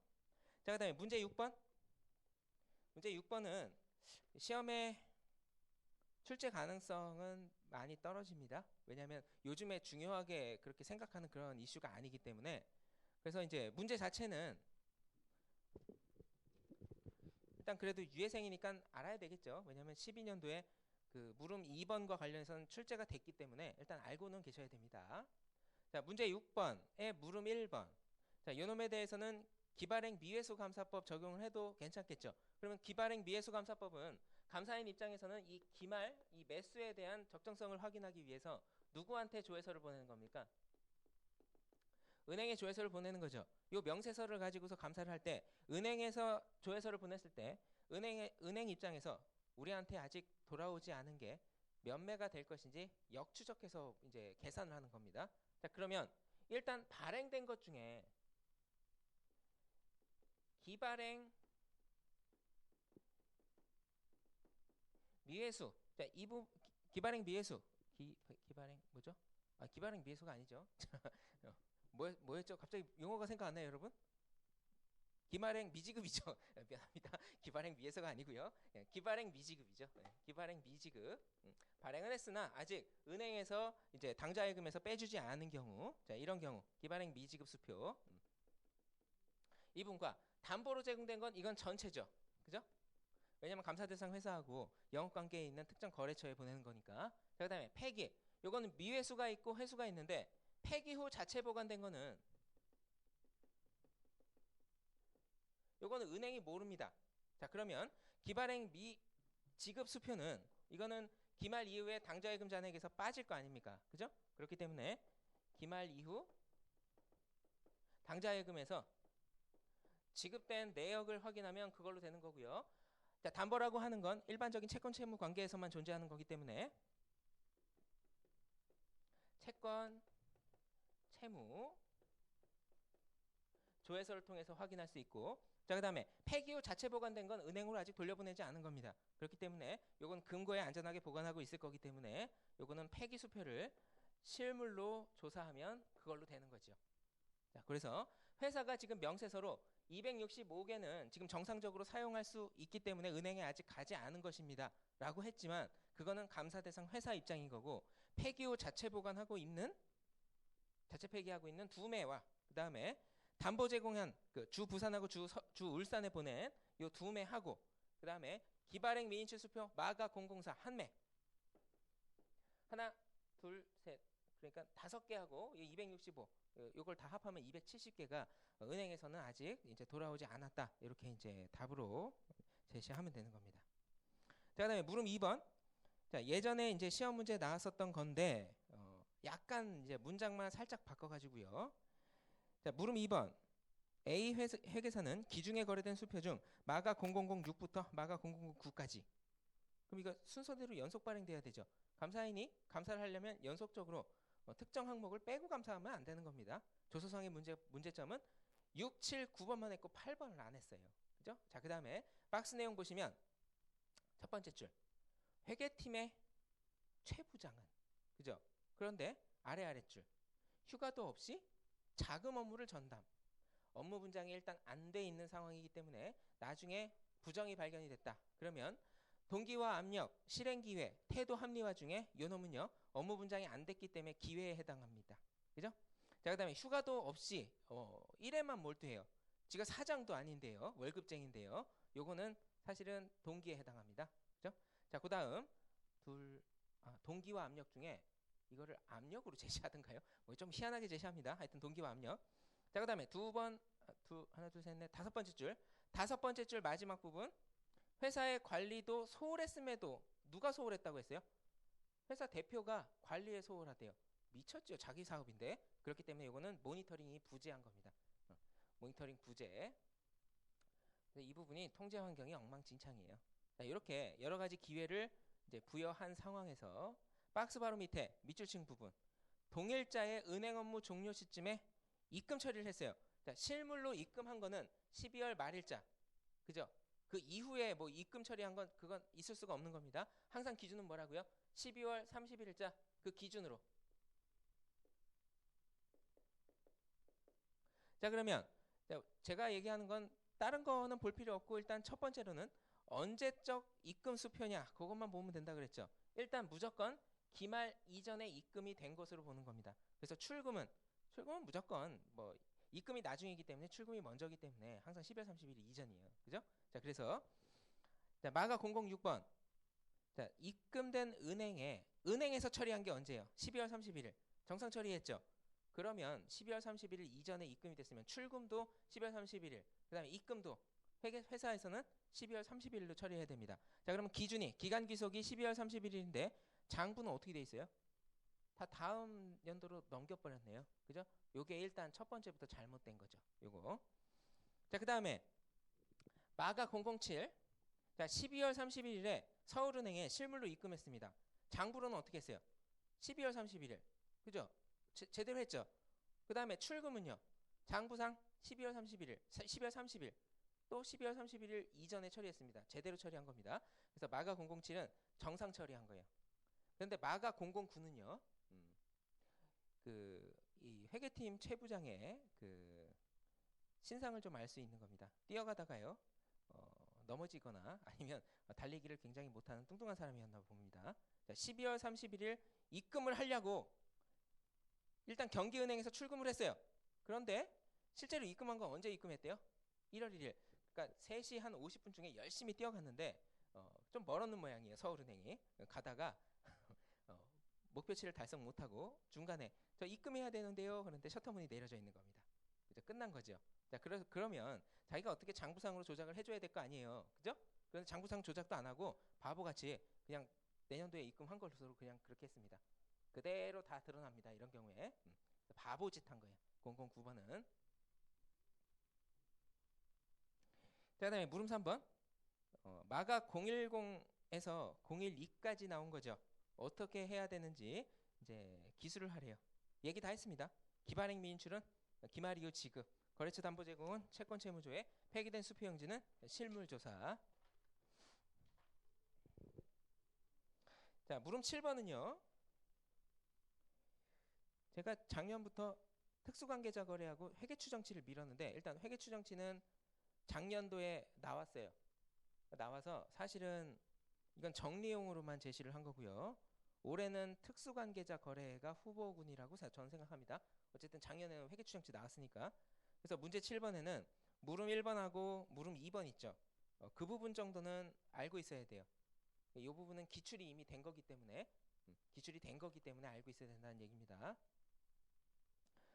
자, 그 다음에 문제 6번. 문제 6번은 시험에 출제 가능성은 많이 떨어집니다. 왜냐하면 요즘에 중요하게 그렇게 생각하는 그런 이슈가 아니기 때문에. 그래서 이제 문제 자체는 일단 그래도 유예생이니까 알아야 되겠죠. 왜냐하면 12년도에 그 물음 2번과 관련해서는 출제가 됐기 때문에 일단 알고는 계셔야 됩니다. 자, 문제 6번에 물음 1번. 자, 요놈에 대해서는 기발행 미회수 감사법 적용을 해도 괜찮겠죠. 그러면 기발행 미회수 감사법은 감사인 입장에서는 이 기말, 이 매수에 대한 적정성을 확인하기 위해서 누구한테 조회서를 보내는 겁니까? 은행에 조회서를 보내는 거죠. 요 명세서를 가지고서 감사를 할 때 은행에서 조회서를 보냈을 때 은행 입장에서 우리한테 아직 돌아오지 않은 게 몇 매가 될 것인지 역추적해서 이제 계산을 하는 겁니다. 자, 그러면 일단 발행된 것 중에 기발행 미회수. 자, 기발행 미회수. 기발행 뭐죠? 아, 기발행 미회수가 아니죠. 뭐였죠? 갑자기 용어가 생각 안 나요, 여러분? 기발행 미지급이죠. 미안합니다. 기발행 미회서가 아니고요. 예, 기발행 미지급이죠. 예, 기발행 미지급. 발행은 했으나 아직 은행에서 이제 당좌예금에서 빼주지 않은 경우, 자, 이런 경우 기발행 미지급 수표. 이분과 담보로 제공된 건 이건 전체죠. 그죠? 왜냐면 감사 대상 회사하고 영업 관계에 있는 특정 거래처에 보내는 거니까. 자, 그다음에 폐기. 요거는 미회수가 있고 회수가 있는데 폐기 후 자체 보관된 거는 요거는 은행이 모릅니다. 자, 그러면 기발행 미지급 수표는 이거는 기말 이후에 당좌예금 잔액에서 빠질 거 아닙니까? 그죠? 그렇기 때문에 기말 이후 당좌예금에서 지급된 내역을 확인하면 그걸로 되는 거고요. 자, 담보라고 하는 건 일반적인 채권 채무 관계에서만 존재하는 거기 때문에 채권 채무 조회서를 통해서 확인할 수 있고, 자, 그 다음에 폐기 후 자체 보관된 건 은행으로 아직 돌려보내지 않은 겁니다. 그렇기 때문에 요건 금고에 안전하게 보관하고 있을 거기 때문에 요거는 폐기 수표를 실물로 조사하면 그걸로 되는 거죠. 자, 그래서 회사가 지금 명세서로 265개는 지금 정상적으로 사용할 수 있기 때문에 은행에 아직 가지 않은 것입니다 라고 했지만 그거는 감사 대상 회사 입장인 거고, 폐기 후 자체 보관하고 있는 자체 폐기하고 있는 두 매와 그 다음에 담보 제공한 그 주 부산하고 주 울산에 보낸 요 두 매하고 그 다음에 기발행 미인출 수표 마가 004 한 매, 하나 둘 셋, 그러니까 5개하고 265 요걸 다 합하면 270개가 은행에서는 아직 이제 돌아오지 않았다, 이렇게 이제 답으로 제시하면 되는 겁니다. 자, 그다음에 물음 2번. 자, 예전에 이제 시험 문제 나왔었던 건데 약간 이제 문장만 살짝 바꿔가지고요. 자, 물음 2번. A 회계사는 기중에 거래된 수표 중 마가 0006부터 마가 0009까지. 그럼 이거 순서대로 연속 발행돼야 되죠. 감사인이 감사를 하려면 연속적으로 특정 항목을 빼고 감사하면 안 되는 겁니다. 조서상의 문제점은 6, 7, 9번만 했고 8번을 안 했어요. 그죠? 자, 그 다음에 박스 내용 보시면 첫 번째 줄 회계팀의 최 부장은, 그죠? 그런데 아래줄 휴가도 없이 자금 업무를 전담. 업무 분장이 일단 안 돼 있는 상황이기 때문에 나중에 부정이 발견이 됐다. 그러면 동기와 압력, 실행 기회, 태도 합리화 중에 요 놈은요 업무 분장이 안 됐기 때문에 기회에 해당합니다. 그죠? 자, 그다음에 휴가도 없이 1회만 몰두해요. 지가 사장도 아닌데요, 월급쟁인데요. 요거는 사실은 동기에 해당합니다. 그죠? 자, 그다음 동기와 압력 중에 이거를 압력으로 제시하던가요? 뭐 좀 희한하게 제시합니다. 하여튼 동기와 압력. 자, 그다음에 하나 둘 셋 넷 다섯 번째 줄, 다섯 번째 줄 마지막 부분 회사의 관리도 소홀했음에도 누가 소홀했다고 했어요? 회사 대표가 관리에 소홀하대요. 미쳤죠. 자기 사업인데. 그렇기 때문에 이거는 모니터링이 부재한 겁니다. 모니터링 부재. 이 부분이 통제 환경이 엉망진창이에요. 자, 이렇게 여러 가지 기회를 이제 부여한 상황에서 박스 바로 밑에 밑줄친 부분 동일자의 은행 업무 종료 시점에 입금 처리를 했어요. 자, 실물로 입금한 거는 12월 말일자. 그죠? 그 이후에 뭐 입금 처리한 건 그건 있을 수가 없는 겁니다. 항상 기준은 뭐라고요? 12월 31일자 그 기준으로. 자, 그러면 제가 얘기하는 건 다른 거는 볼 필요 없고 일단 첫 번째로는 언제적 입금 수표냐 그것만 보면 된다 그랬죠. 일단 무조건 기말 이전에 입금이 된 것으로 보는 겁니다. 그래서 출금은 무조건 뭐 입금이 나중이기 때문에 출금이 먼저기 때문에 항상 12월 30일 이전이에요. 그죠? 자, 그래서 자, 마가 006번. 자, 입금된 은행에서 처리한 게 언제예요? 12월 31일. 정상 처리했죠. 그러면 12월 31일 이전에 입금이 됐으면 출금도 12월 31일. 그다음에 입금도 회사에서는 12월 30일로 처리해야 됩니다. 자, 그러면 기간 귀속이 12월 31일인데 장부는 어떻게 돼 있어요? 다 다음 연도로 넘겨버렸네요. 그죠? 요게 일단 첫 번째부터 잘못된 거죠. 요거. 자, 그다음에 마가 007. 자, 12월 31일에 서울은행에 실물로 입금했습니다. 장부로는 어떻게 했어요? 12월 31일. 그죠? 제대로 했죠? 그 다음에 출금은요? 장부상 12월 31일, 12월 30일, 또 12월 31일 이전에 처리했습니다. 제대로 처리한 겁니다. 그래서 마가 007은 정상 처리한 거예요. 그런데 마가 009는요, 이 회계팀 최부장의 신상을 좀 알 수 있는 겁니다. 뛰어가다가요, 넘어지거나 아니면 달리기를 굉장히 못하는 뚱뚱한 사람이었나 봅니다. 자, 12월 31일 입금을 하려고 일단 경기은행에서 출금을 했어요. 그런데 실제로 입금한 건 언제 입금했대요? 1월 1일. 그러니까 3시 한 50분 중에 열심히 뛰어갔는데 좀 멀었는 모양이에요. 서울은행이. 가다가 목표치를 달성 못하고 중간에 저 입금해야 되는데요. 그런데 셔터문이 내려져 있는 겁니다. 그죠? 끝난 거죠. 자, 그러면 자기가 어떻게 장부상으로 조작을 해줘야 될 거 아니에요. 그죠? 그래서 장부상 조작도 안 하고 바보같이 그냥 내년도에 입금한 것으로 그냥 그렇게 했습니다. 그대로 다 드러납니다. 이런 경우에. 바보짓 한 거예요. 009번은. 자, 그다음에 물음 3번. 마가 010에서 012까지 나온 거죠. 어떻게 해야 되는지 이제 기술을 하래요. 얘기 다 했습니다. 기반행 미인출은 기말 이후 지급, 거래처 담보 제공은 채권 채무조회, 폐기된 수표용지는 실물조사. 자, 물음 7번은요. 제가 작년부터 특수관계자 거래하고 회계추정치를 밀었는데 일단 회계추정치는 작년도에 나왔어요. 나와서 사실은 이건 정리용으로만 제시를 한 거고요. 올해는 특수관계자 거래가 후보군이라고 저는 생각합니다. 어쨌든 작년에는 회계추정치 나왔으니까. 그래서 문제 7번에는 물음 1번하고 물음 2번 있죠. 그 부분 정도는 알고 있어야 돼요. 이 부분은 기출이 이미 된 거기 때문에 알고 있어야 된다는 얘기입니다.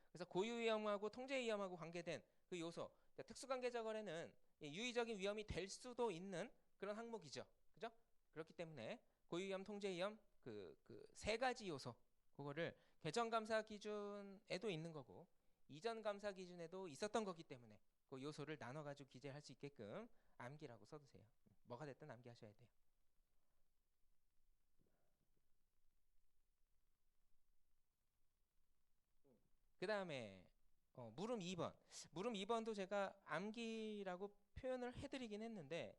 그래서 고유 위험하고 통제 위험하고 관계된 그 요소. 특수관계자 거래는 유의적인 위험이 될 수도 있는 그런 항목이죠. 그죠? 그렇기 때문에 고유 위험, 통제 위험 그 세 가지 요소 그거를 개정 감사 기준에도 있는 거고 이전 감사 기준에도 있었던 거기 때문에 그 요소를 나눠 가지고 기재할 수 있게끔 암기라고 써두세요. 뭐가 됐든 암기하셔야 돼요. 그 다음에 물음 2번. 물음 2번도 제가 암기라고 표현을 해드리긴 했는데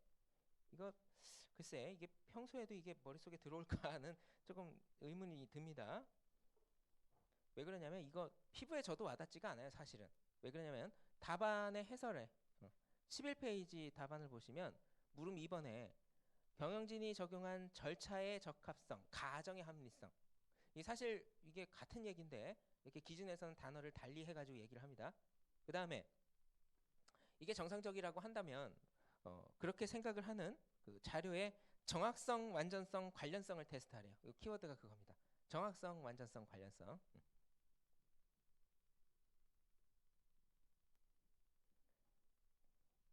이거 글쎄 이게 평소에도 이게 머릿속에 들어올까는 조금 의문이 듭니다. 왜 그러냐면 이거 피부에 저도 와닿지가 않아요. 사실은. 왜 그러냐면 답안의 해설에 11페이지 답안을 보시면 물음 2번에 경영진이 적용한 절차의 적합성, 가정의 합리성. 이 사실 이게 같은 얘기인데 이렇게 기준에서는 단어를 달리 해가지고 얘기를 합니다. 그 다음에 이게 정상적이라고 한다면 그렇게 생각을 하는 그 자료의 정확성, 완전성, 관련성을 테스트하래요. 이 키워드가 그겁니다. 정확성, 완전성, 관련성.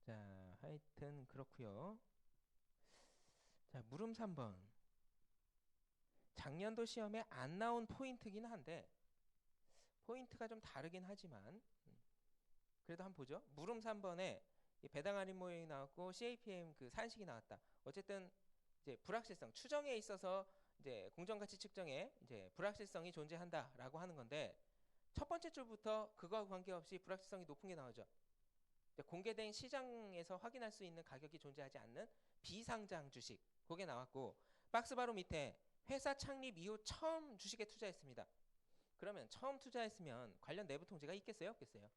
자, 하여튼 그렇고요. 자, 물음 3번. 작년도 시험에 안 나온 포인트긴 한데 포인트가 좀 다르긴 하지만 그래도 한번 보죠. 물음 3번에 배당 할인 모형이 나왔고 CAPM 그 산식이 나왔다. 어쨌든 이제 불확실성 추정에 있어서 이제 공정가치 측정에 이제 불확실성이 존재한다라고 하는 건데 첫 번째 줄부터 그거와 관계없이 불확실성이 높은 게 나오죠. 공개된 시장에서 확인할 수 있는 가격이 존재하지 않는 비상장 주식 그게 나왔고 박스 바로 밑에 회사 창립 이후 처음 주식에 투자했습니다. 그러면 처음 투자했으면 관련 내부 통제가 있겠어요? 없겠어요?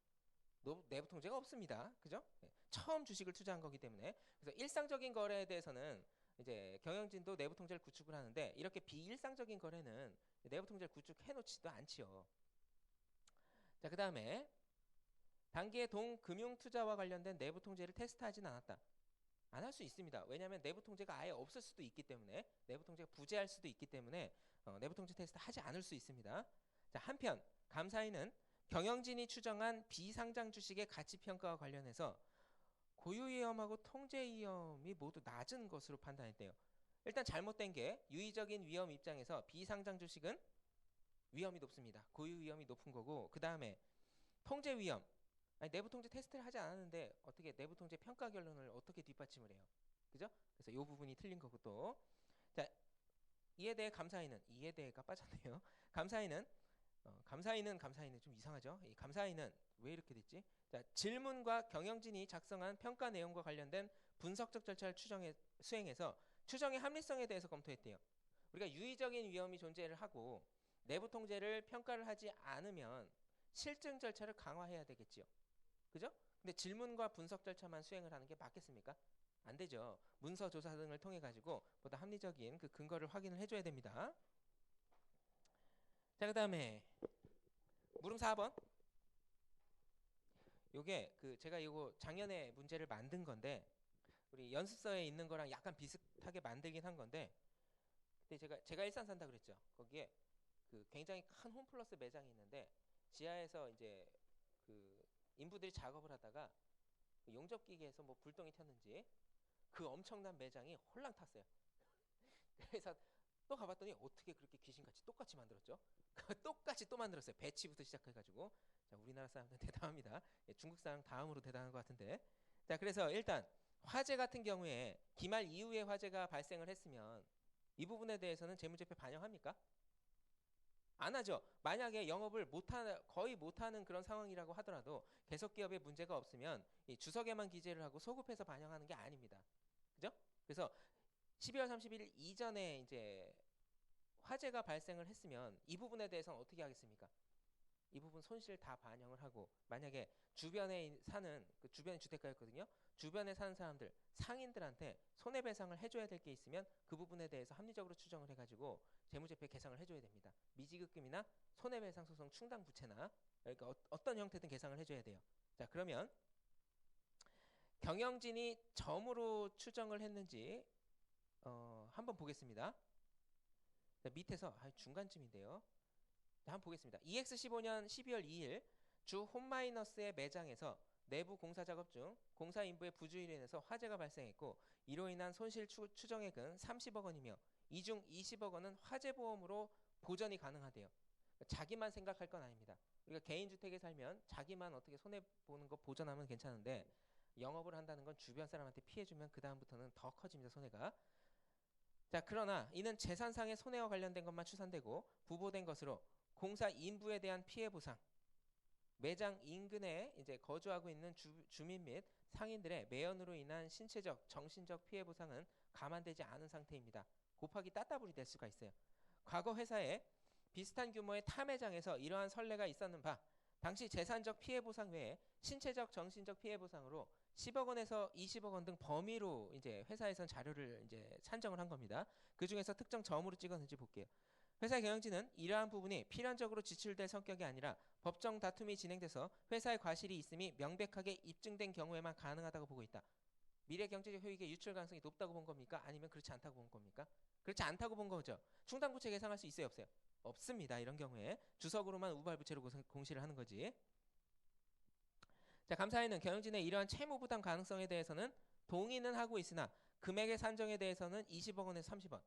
내부 통제가 없습니다. 그죠? 처음 주식을 투자한 거기 때문에 그래서 일상적인 거래에 대해서는 이제 경영진도 내부 통제를 구축을 하는데 이렇게 비일상적인 거래는 내부 통제를 구축해 놓지도 않지요. 자, 그 다음에 단기의 동금융 투자와 관련된 내부 통제를 테스트하진 않았다. 안 할 수 있습니다. 왜냐하면 내부 통제가 아예 없을 수도 있기 때문에, 내부 통제가 부재할 수도 있기 때문에 내부 통제 테스트 하지 않을 수 있습니다. 자, 한편 감사인은 경영진이 추정한 비상장 주식의 가치 평가와 관련해서 고유 위험하고 통제 위험이 모두 낮은 것으로 판단했대요. 일단 잘못된 게, 유의적인 위험 입장에서 비상장 주식은 위험이 높습니다. 고유 위험이 높은 거고, 그 다음에 통제 위험, 아니, 내부 통제 테스트를 하지 않았는데 어떻게 내부 통제 평가 결론을 어떻게 뒷받침을 해요? 그죠? 그래서 이 부분이 틀린 거고, 또 자, 이에 대해 감사인은, 이에 대해가 빠졌네요. 감사인은 감사인은 좀 이상하죠? 이 감사인은 왜 이렇게 됐지? 자, 질문과 경영진이 작성한 평가 내용과 관련된 분석적 절차를 수행해서 추정의 합리성에 대해서 검토했대요. 우리가 유의적인 위험이 존재를 하고 내부 통제를 평가를 하지 않으면 실증 절차를 강화해야 되겠지요. 그죠? 근데 질문과 분석 절차만 수행을 하는 게 맞겠습니까? 안 되죠. 문서 조사 등을 통해 가지고 보다 합리적인 그 근거를 확인을 해줘야 됩니다. 자, 그 다음에 물음 4번. 요게 그 제가 이거 작년에 문제를 만든 건데, 우리 연습서에 있는 거랑 약간 비슷하게 만들긴 한 건데, 그때 제가 일산 산다 그랬죠. 거기에 그 굉장히 큰 홈플러스 매장이 있는데, 지하에서 이제 그 인부들이 작업을 하다가 그 용접기계에서 뭐 불똥이 튀었는지 그 엄청난 매장이 홀랑 탔어요. 그래서 또 가봤더니 어떻게 그렇게 귀신같이 똑같이 만들었죠? 똑같이 또 만들었어요. 배치부터 시작해가지고. 자, 우리나라 사람들 대단합니다. 예, 중국 사람 다음으로 대단한 것 같은데. 자, 그래서 일단 화재 같은 경우에 기말 이후에 화재가 발생을 했으면 이 부분에 대해서는 재무제표 반영합니까? 안 하죠. 만약에 영업을 거의 못하는 그런 상황이라고 하더라도 계속 기업에 문제가 없으면 이 주석에만 기재를 하고 소급해서 반영하는 게 아닙니다. 그죠? 그래서 12월 31일 이전에 이제 화재가 발생을 했으면 이 부분에 대해서는 어떻게 하겠습니까? 이 부분 손실 다 반영을 하고, 만약에 주변에 사는 그 주변에 주택가였거든요. 주변에 사는 사람들, 상인들한테 손해배상을 해줘야 될 게 있으면 그 부분에 대해서 합리적으로 추정을 해가지고 재무제표에 계상을 해줘야 됩니다. 미지급금이나 손해배상 소송 충당 부채나, 그러니까 어떤 형태든 계상을 해줘야 돼요. 자, 그러면 경영진이 점으로 추정을 했는지 한번 보겠습니다. 자, 밑에서 중간쯤인데요. 자, 한번 보겠습니다. EX15년 12월 2일 주 홈마이너스의 매장에서 내부 공사 작업 중 공사 인부의 부주의로 인해서 화재가 발생했고, 이로 인한 손실 추정액은 30억 원이며 이 중 20억 원은 화재보험으로 보전이 가능하대요. 자기만 생각할 건 아닙니다. 우리가 개인주택에 살면 자기만 어떻게 손해보는 거 보전하면 괜찮은데, 영업을 한다는 건 주변 사람한테 피해주면 그 다음부터는 더 커집니다, 손해가. 자, 그러나 이는 재산상의 손해와 관련된 것만 추산되고 부보된 것으로 공사 인부에 대한 피해 보상, 매장 인근에 이제 거주하고 있는 주민 및 상인들의 매연으로 인한 신체적, 정신적 피해 보상은 감안되지 않은 상태입니다. 곱하기 따따블이 될 수가 있어요. 과거 회사에 비슷한 규모의 타 매장에서 이러한 선례가 있었는 바, 당시 재산적 피해 보상 외에 신체적, 정신적 피해 보상으로 10억 원에서 20억 원 등 범위로 이제 회사에선 자료를 이제 산정을 한 겁니다. 그 중에서 특정 점으로 찍었는지 볼게요. 회사의 경영진은 이러한 부분이 필연적으로 지출될 성격이 아니라 법정 다툼이 진행돼서 회사의 과실이 있음이 명백하게 입증된 경우에만 가능하다고 보고 있다. 미래 경제적 효익의 유출 가능성이 높다고 본 겁니까? 아니면 그렇지 않다고 본 겁니까? 그렇지 않다고 본 거죠. 충당부채 계상할 수 있어요, 없어요? 없습니다. 이런 경우에 주석으로만 우발부채로 공시를 하는 거지. 자, 감사인은 경영진의 이러한 채무부담 가능성에 대해서는 동의는 하고 있으나 금액의 산정에 대해서는 20억 원에서 30억.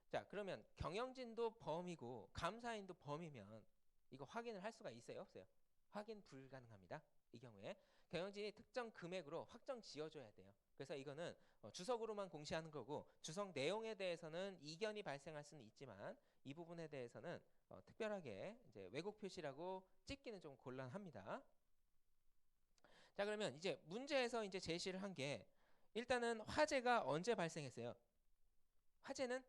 자, 그러면 경영진도 범이고 감사인도 범이면 이거 확인을 할 수가 있어요, 없어요? 확인 불가능합니다. 이 경우에 경영진이 특정 금액으로 확정 지어줘야 돼요. 그래서 이거는 주석으로만 공시하는 거고, 주석 내용에 대해서는 이견이 발생할 수는 있지만 이 부분에 대해서는 특별하게 이제 왜곡 표시라고 찍기는 좀 곤란합니다. 자, 그러면 이제 문제에서 이제 제시를 한 게, 일단은 화재가 언제 발생했어요? 화재는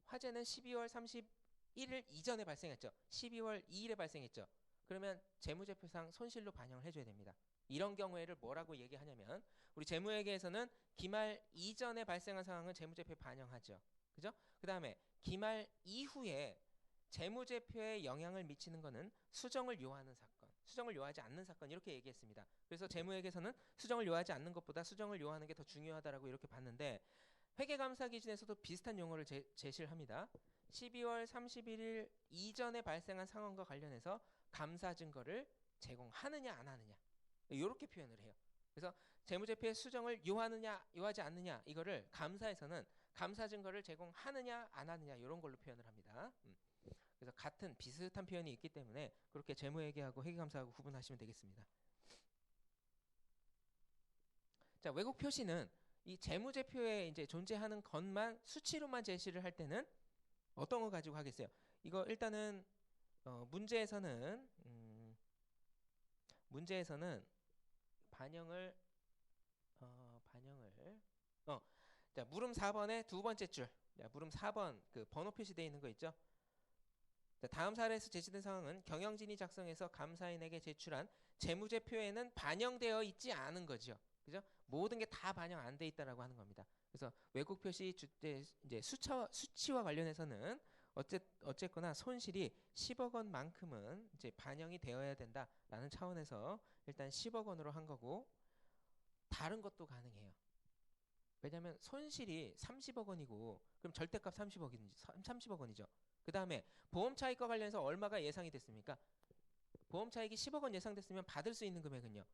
12월 31일 이전에 발생했죠. 12월 2일에 발생했죠. 그러면 재무제표상 손실로 반영을 해줘야 됩니다. 이런 경우에를 뭐라고 얘기하냐면, 우리 재무회계에서는 기말 이전에 발생한 상황은 재무제표에 반영하죠. 그죠? 그 다음에 기말 이후에 재무제표에 영향을 미치는 것은 수정을 요하는 사건, 수정을 요하지 않는 사건 이렇게 얘기했습니다. 그래서 재무회계에서는 수정을 요하지 않는 것보다 수정을 요하는 게 더 중요하다라고 이렇게 봤는데 회계감사 기준에서도 비슷한 용어를 제시를 합니다. 12월 31일 이전에 발생한 상황과 관련해서 감사 증거를 제공하느냐 안 하느냐 이렇게 표현을 해요. 그래서 재무제표의 수정을 요하느냐 요하지 않느냐 이거를 감사에서는 감사 증거를 제공하느냐 안 하느냐 이런 걸로 표현을 합니다. 그래서 같은 비슷한 표현이 있기 때문에 그렇게 재무회계하고 회계감사하고 구분하시면 되겠습니다. 자, 왜곡 표시는 이 재무제표에 이제 존재하는 것만 수치로만 제시를 할 때는 어떤 거 가지고 하겠어요? 이거 일단은 문제에서는 반영을 자, 물음 4번의 두 번째 줄. 자, 물음 4번 그 번호 표시되어 있는 거 있죠? 자, 다음 사례에서 제시된 상황은 경영진이 작성해서 감사인에게 제출한 재무제표에는 반영되어 있지 않은 거죠. 그죠? 모든 게 다 반영 안 돼 있다라고 하는 겁니다. 그래서 왜곡 표시 이제 수치와 관련해서는 어쨌거나 손실이 10억 원만큼은 이제 반영이 되어야 된다라는 차원에서 일단 10억 원으로 한 거고 다른 것도 가능해요. 왜냐하면 손실이 30억 원이고 그럼 절대값 30억 원이죠. 그 다음에 보험 차익과 관련해서 얼마가 예상이 됐습니까? 보험 차익이 10억 원 예상됐으면 받을 수 있는 금액은요.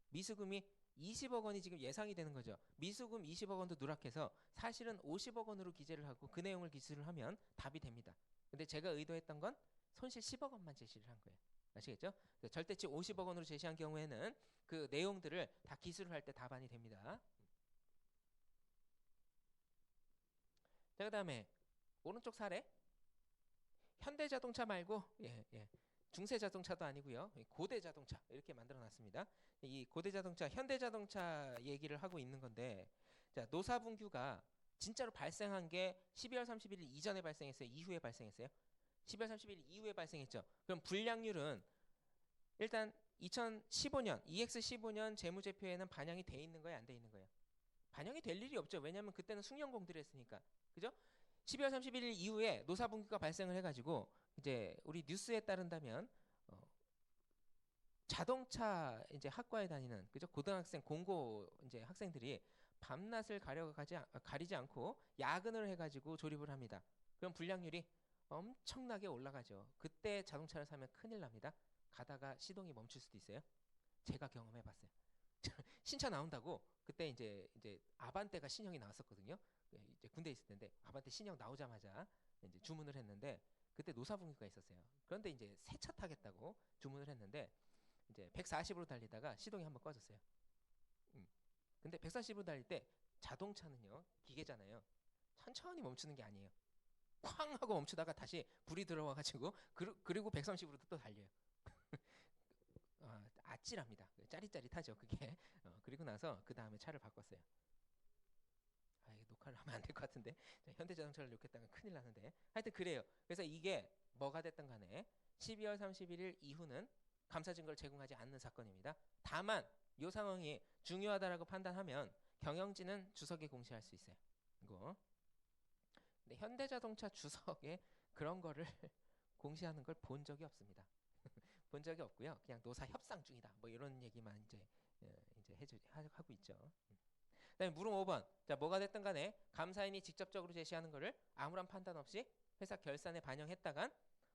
미수금이 20억 원이 지금 예상이 되는 거죠. 미수금 20억 원도 누락해서 사실은 50억 원으로 기재를 하고 그 내용을 기술을 하면 답이 됩니다. 근데 제가 의도했던 건 손실 10억 원만 제시를 한 거예요. 아시겠죠? 절대치 50억 원으로 제시한 경우에는 그 내용들을 다 기술을 할 때 답안이 됩니다. 자, 그 다음에 오른쪽 사례. 현대자동차 말고 중세자동차도 아니고요. 고대자동차 이렇게 만들어놨습니다. 이 고대자동차, 현대자동차 얘기를 하고 있는 건데 자, 노사분규가 진짜로 발생한 게 12월 31일 이전에 발생했어요? 이후에 발생했어요? 12월 31일 이후에 발생했죠. 그럼 불량률은 일단 2015년, EX15년 재무제표에는 반영이 돼 있는 거예요? 안 돼 있는 거예요? 반영이 될 일이 없죠. 왜냐하면 그때는 숙련공들을 했으니까. 그죠? 12월 31일 이후에 노사분규가 발생을 해가지고 이제 우리 뉴스에 따른다면 자동차 이제 학과에 다니는 그죠? 고등학생 공고 이제 학생들이 밤낮을 가리지 않고 야근을 해가지고 조립을 합니다. 그럼 불량률이 엄청나게 올라가죠. 그때 자동차를 사면 큰일 납니다. 가다가 시동이 멈출 수도 있어요. 제가 경험해봤어요. 신차 나온다고 그때 이제 아반떼가 신형이 나왔었거든요. 이제 군대에 있을 텐데 아반떼 신형 나오자마자 이제 주문을 했는데 그때 노사분규가 있었어요. 그런데 이제 새 차 타겠다고 주문을 했는데 이제 140으로 달리다가 시동이 한번 꺼졌어요. 근데 140으로 달릴 때 자동차는요 기계잖아요. 천천히 멈추는 게 아니에요. 쾅 하고 멈추다가 다시 불이 들어와가지고 그리고 130으로 또 달려요. 아찔합니다. 짜릿짜릿하죠 그게. 그리고 나서 그 다음에 차를 바꿨어요. 이게 녹화를 하면 안 될 것 같은데 현대자동차를 욕했다가 큰일 나는데 하여튼 그래요. 그래서 이게 뭐가 됐든 간에 12월 31일 이후는 감사 증거를 제공하지 않는 사건입니다. 다만 이 상황이 중요하다라고 판단하면 경영진은 주석에 공시할 수 있어요. 이거. 근데 현대자동차 주석에 그런 거를 공시하는 걸 본 적이 없습니다. 본 적이 없고요. 그냥 노사 협상 중이다. 뭐 이런 얘기만 이제 하고 있죠. 그다음에 물음 5번. 자, 뭐가 됐든 간에 감사인이 직접적으로 제시하는 거를 아무런 판단 없이 회사 결산에 반영했다간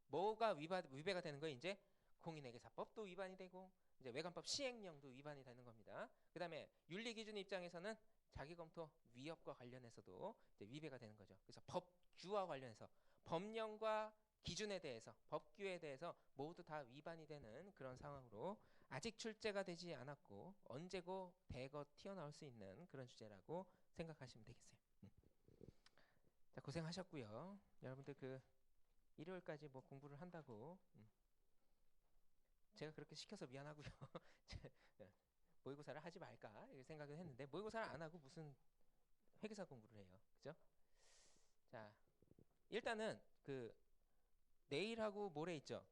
뭐가 위배가 되는 거예요? 이제 공인회계사법도 위반이 되고 이제 외관법 시행령도 위반이 되는 겁니다. 그다음에 윤리기준 입장에서는 자기검토 위협과 관련해서도 이제 위배가 되는 거죠. 그래서 법규와 관련해서 법령과 기준에 대해서 법규에 대해서 모두 다 위반이 되는 그런 상황으로 아직 출제가 되지 않았고 언제고 대거 튀어나올 수 있는 그런 주제라고 생각하시면 되겠어요. 자, 고생하셨고요. 여러분들 그 일요일까지 뭐 공부를 한다고 제가 그렇게 시켜서 미안하고요. 모의고사를 하지 말까 이렇게 생각을 했는데 모의고사를 안 하고 무슨 회계사 공부를 해요. 그죠? 자, 일단은 그 내일하고 모레 있죠.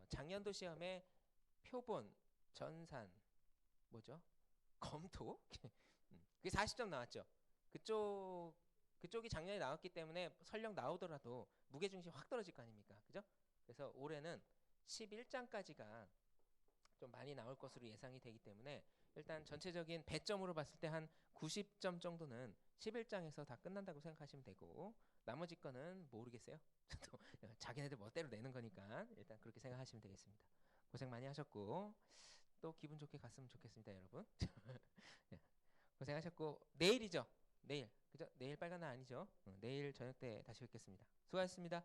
작년도 시험에 표본, 전산, 뭐죠? 검토? 그게 40점 나왔죠. 그쪽이 작년에 나왔기 때문에 설령 나오더라도 무게중심이 확 떨어질 거 아닙니까? 그죠? 그래서 올해는 11장까지가 좀 많이 나올 것으로 예상이 되기 때문에 일단 전체적인 배점으로 봤을 때 한 90점 정도는 11장에서 다 끝난다고 생각하시면 되고 나머지 거는 모르겠어요. 또 자기네들 멋대로 내는 거니까 일단 그렇게 생각하시면 되겠습니다. 고생 많이 하셨고 또 기분 좋게 갔으면 좋겠습니다, 여러분. 예, 고생하셨고 내일이죠. 내일 그죠? 내일 빨간 날 아니죠? 내일 저녁 때 다시 뵙겠습니다. 수고하셨습니다.